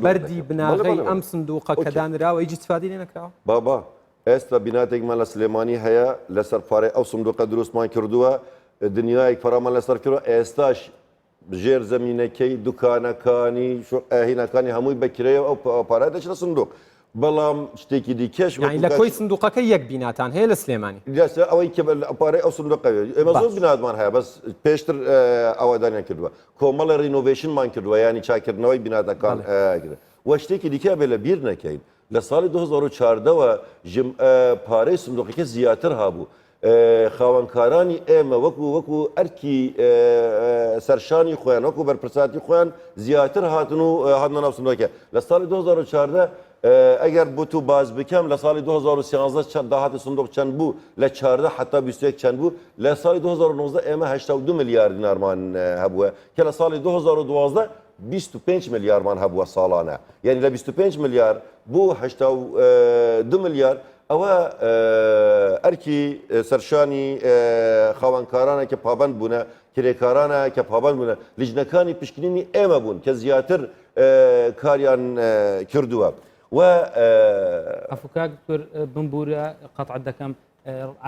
بەردی بناغی ئەم سندوقە کە دانراوە هیچ استفادەی لێ نەکراوە بابا ئێستا بیناتێکمان لە سلێمانی هەیە لەسەر پارەی ئەو سندوقە دروستمان کردووە دنیایەک فەرامان لەسەر کردووە ئێستاش ژێر زەمینەکەی دوکانەکانی ئاهینەکانی هەمووی بەکرەوە ئەو پارە دەچێت لە سندوق بەڵام شتێکی دیکەش لە کۆی سندوقەکە یەک بیناتان هەیە لە سلێمانی ئەوەی کە پارەی ئەو سندوقە ئێمە زۆر بیناتمان هەیە بەس پێشتر ئەوەدانیان کردووە کۆمەڵە ڕینۆڤێشنمان کردووە ینی چاکردنەوەی بیناتەکان وە شتێکی دیکە بێ لە بیر نەکەین لە ساڵی 2014ەوە پارەی سندوقەکە زیاتر هابوو خاوەنکارانی ئێمە وەکو ئەرکی سەرشانی خۆیان وەکو بەرپرساتی خۆیان زیاتر هاتن و هاتنە ناو سندوقەکە لە ساڵی 2014 ئەگەر بوو باز بکەم لە ساڵی 2013 چەند داهاتی سندوق چەند بوو لە 14 حتا 21 چەند بوو لە ساڵی 2019 ئێمە 82 میلیارد دینارمان هەبووە کە لە ساڵی 2012 25 میلیارمان هەبووە ساڵانە یعنی لە 25 میلیارد بۆ 82 میلیارد ئەوە ئەرکی سەرشانی خاوەنکارانە کە پابند بوونە کرێکارانە کە پابند بوونە لیژنەکانی پشکنینی ئێمە بوون کە زیاتر کاریان کردووە و ئەفکاک بمبورە قەتع دەکەم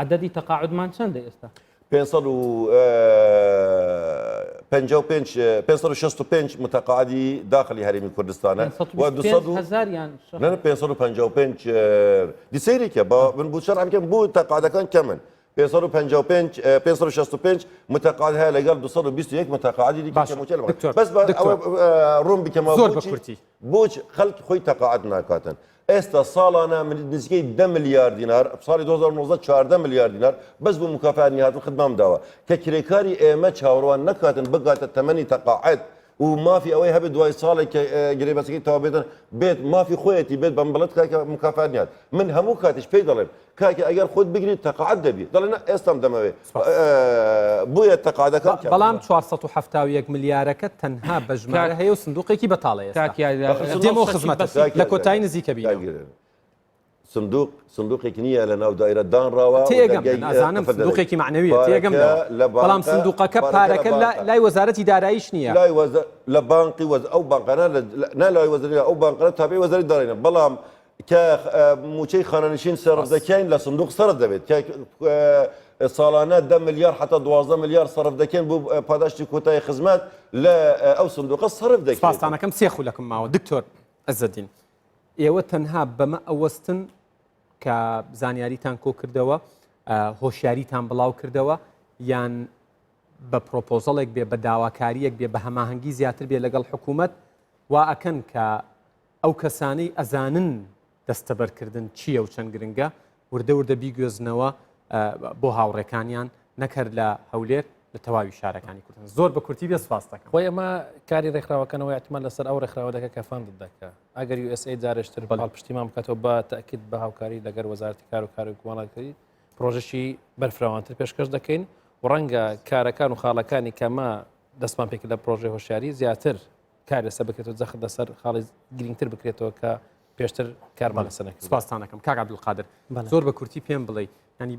عدەدی تەقاعدمان چەندە ئێستا 565 متقاعدی داخلی هەرێمی کوردستانە و 555 دیسەیرێکە من بوو شەرح بکەم بوو تەقاعدەکان کەمن 565 متقاعد هەیە لەگەڵ 221 متقاعدی دیکە بەس ڕوون بکەمەوە زۆر بە کورتی بۆچ خەڵکی خۆی تەقاعد ناکاتن ئێستا ساڵانە نزیکەی 10 میلیارد دینار ساڵی 2019 14 میلیارد دینار بەس بۆ مکافاتی هاتن خدمام داوە کە کرێکاری ئێمە چاوەڕوان نکاتن بگاتە تەمەنی تەقاعد و مافی ئەوەی هەبێت دوای ساڵێک کە گرێبەسەکەی تەواو بێتن بێت مافی خۆیەتی بێت بەم بڵێت کاکە مکافات نیات من هەموو کاتیش پێی دەڵێم کاکە ئەگەر خۆت بگریت تەقاعد دەبی دەڵێن ئێستام دەمەوێت بووە تەقاعدەکان بەڵام 471 میلیارەکە تەنها بە ژمارە هەیە و سندوقێکی بەتاڵە ئێستا دێمەوە خزمەتە لە کۆتایی نزیکە بینەوە سندوقێکی نییە لە ناو دایرە دانراوە تێگەم ئازانم سندوقێکی معنەویە تێگەم بەڵام سندوقەکە پارەکە لای وەزارەتی داراییش نییە لە بانقی ئەو بانقانە نالای وەزاری ئەو بانقانە تابعی وەزاری دارینە بەڵام کە موچەی خانەنشین سەرف دەکەین لە سندوق سەرف دەبێت ساڵانە 10 میلیارد حتا 12 میلیارد سەرف دەکەن بۆ پاداشتی کۆتایی خزمەت لە ئەو سندوقە سەرف دەکەن سپاسانەکەم سێ خولەکەم ماوە دکتۆر عەزەدین ئێوە تەنها بەمە ئەوەستن کە زانیاریتان کۆ کردەوە هۆشیاریتان بڵاو کردەوە یان بە پرۆپۆزەڵێک بێ بە داواکاریەک بێ بە هەماهەنگی زیاتر بێ لەگەڵ حکوومەت وا ئەکەن کە ئەو کەسانەی ئەزانن دەستەبەرکردن چییە و چەند گرنگە وردە وردە بیگوێزنەوە بۆ هاوڕێکانیان نەکرد لە هەولێر لە تەواوی شارەکانی کوردستان. زۆر بە کورتی بێ سپاس دەکەم. خۆی ئەمە کاری ڕێکخراوەکەنەوەی احتیمال لەسەر ئەو ڕێکخراوە دەکە کە فاند دەکات. ئەگەر USA جارشتر پشتیمان بکاتەوە بە تاکید بە هاوکاری لەگەر وەزارەتی کار و کۆمەڵایەتی پرۆژەشی بەرفراوانتر پێشکەش دەکەین و ڕەنگە کارەکان و خاڵەکانی کەمە دەستمان پێکرد لە پرۆژەی هۆشیاری زیاتر کار لەسەر بکرێتەوە جەخت لەسەر خاڵی گرنگتر بکرێتەوە کە پێشتر کارمان لەسەر نەکرد. سپاسان دەکەم کاک عەبدولقادر زۆر بە کورتی پێم بڵێ ینی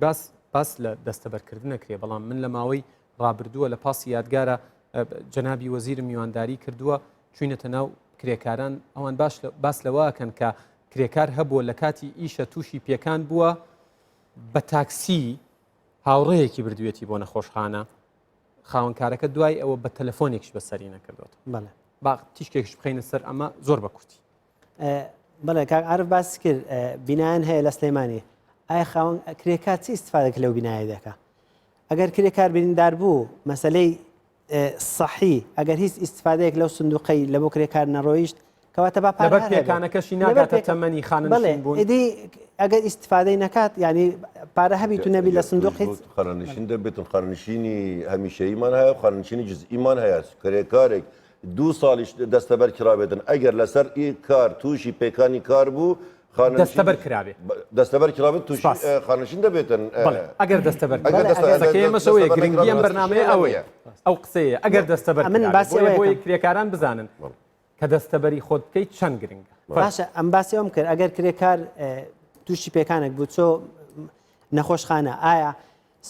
باس لە دەستەبەرکردن نەکرێ بەڵام من لە ماوەی ڕابردووە لە پاسی یادگارە جەنابی وەزیرم میوانداری کردووە چوینەتە ناو کرێکاران ئەوان باس لەوەکەن کە کرێکار هەبووە لە کاتی ئیشە تووشی پێکان بووە بە تاکسی هاوڕێیەکی بردوێتی بۆ نەخۆشخانە خاوەنکارەکە دوای ئەوە بە تەلەفۆنێکش بەسەری نەکردوێت. با تیشکێکش بخەینە سەر ئەمە زۆر بە کورتی. بەڵێ کاک عارف باس کرد بینایان هەیە لە سلێمانی ئایا خاوەن کرێکار چی ئیستفادەکە لەو بینایە دەکات؟ ئەگەر کرێکار بریندار بوو مەسەلەی صحی ئەگەر هیچ ئیستفادەیەک لەو سندوقەی لە بۆ کرێکار نەڕۆیشت کەواتە با لەبەر پێکانەکەشی ناگاتە تەمەنی خانەنشین بوون. ئیدی ئەگەر ئیستفادەی نەکات ینی پارە هەبیت و نەبی لە سندوق هیچ خانەنشین دەبێتن خانەنشینی هەمیشەییمان هەیە خانەنشینی جزئیمان هەیە کرێکارێک 2 ساڵیش دەستەبەر کرابێتن ئەگەر لەسەر ئی کار تووشی پێکانی کار بوو دەستەبەر کرابێ دەستەبەر کرابێت تووشی خانەنشین دەبێتن ئەگەر دەستەبەرەکەمەشەوەیە گرنگی ئەم بەرنامەیە ئەوەیە ئەو قسەیە ئەگەر دەستەبەر من بۆی کرێکاران بزانن کە دەستەبەری خۆت بکەیت چەند گرنگە. باشە ئەم باسی ئەوم کرد ئەگەر کرێکار تووشی پێکانێک بوو چۆ نەخۆشخانە ئایا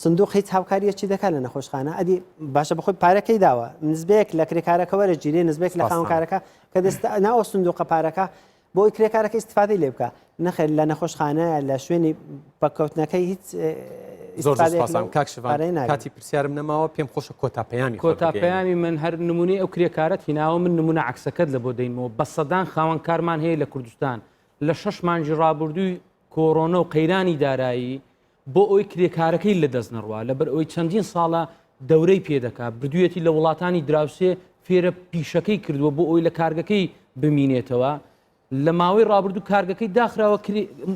سندوق هیچ هاوکاریەکی دەکات لە نەخۆشخانە ئەدی باشە بەخۆی پارەکەی داوە نزبەیەک لە کرێکارەکە وەرە گیرێ نزبێک لە خاوەنکارەکە کە ناوە سندوقە پارەکە بۆی کرێکارەکە ئیستفادەی لێ بکە نەخێر لە نەخۆشخانە لە شوێنی بەکەوتنەکەی هیچ زۆر سپاسام کاک شەوان کاتی پرسیارم نەماوە پێم خۆشە کۆتاپەیامی من هەر نمونەی ئەو کرێکارەت هیناوە من نمونە عکسەکەت لە بۆ دەینەوە بە سەدان خاوەنکارمان هەیە لە کوردستان لە 6 مانگی ڕابردووی کۆڕۆنە و قەیرانی دارایی بۆ ئەوی کرێکارەکەی لە دەست نەڕوا لەبەر ئەوی چەندین ساڵە دەورەی پێدەکات بردوویەتی لە وڵاتانی دراوسێ فێرە پیشەکەی کردووە بۆ ئەوی لە کارگەکەی بمینێتەوە لە ماوەی ڕابردوو کارگەکەی داخراوە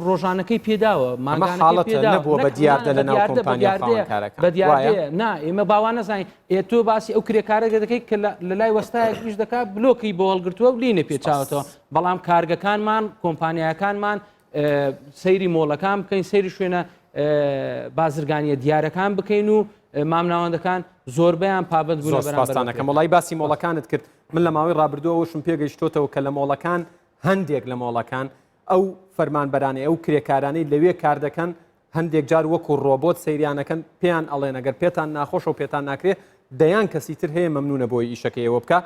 ڕۆژانەکەی پێداوە ماگانەکەی نەبووە بە دیاردە لە ناو کۆمپانیا خاوەنکارەکە بە دیاردەیە نا ئێمە باوان نەزانین تۆ باسی ئەو کرێکارەکە دەکەی کە لە لای وەستایەکیش دەکات بلۆکەی بۆ هەڵگرتووە و لینە پێچاوەتەوە بەڵام کارگەکانمان کۆمپانیاکانمان سەیری مۆڵەکان بکەین سەیری شوێنە بازرگانیە دیارەکان بکەین و مامناوەندەکان زۆربیان پابند بوون. زۆر سپاسانەکەم وڵای باسی مۆڵەکانت کرد من لە ماوەی ڕابردووەوەشم پێگەیشتۆتەوە کە لە مۆڵەکان هەندێک لە مۆڵەکان ئەو فەرمانبەرانەی ئەو کرێکارانەی لەوێ کار دەکەن هەندێک جار وەکو ڕۆبۆت سەیریانەکەن پێیان ئەڵێن ئەگەر پێتان ناخۆش و پێتان ناکرێت دەیان کەسی تر هەیە مەمنونە بۆی ئیشەکەیەوە بکە.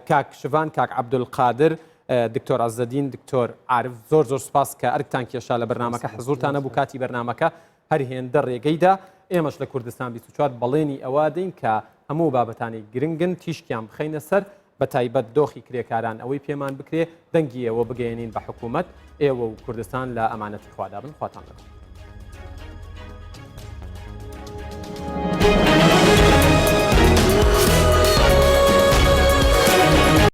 کاک شڤان کاک عەبدولقادر دکتۆر عەزەدین دکتۆر عارف زۆر سپاس کە ئەرکتان کێشا لە بەرنامەکە حزورتانە بوو کاتی بەرنامەکە هەر هێندە ڕێگەیدا ئێمەش لە کوردستان 24 بەڵێنی ئەوە دەین کە هەموو بابەتانی گرنگن تیشکیان بخەینە سەر بە تایبەت دۆخی کرێکاران ئەوەی پێمان بکرێ دەنگی ئەوە بگەێنین بە حکوومەت ئێوە و کوردستان لە ئەمانەتی خوادا بن خواتان لەگەڵ.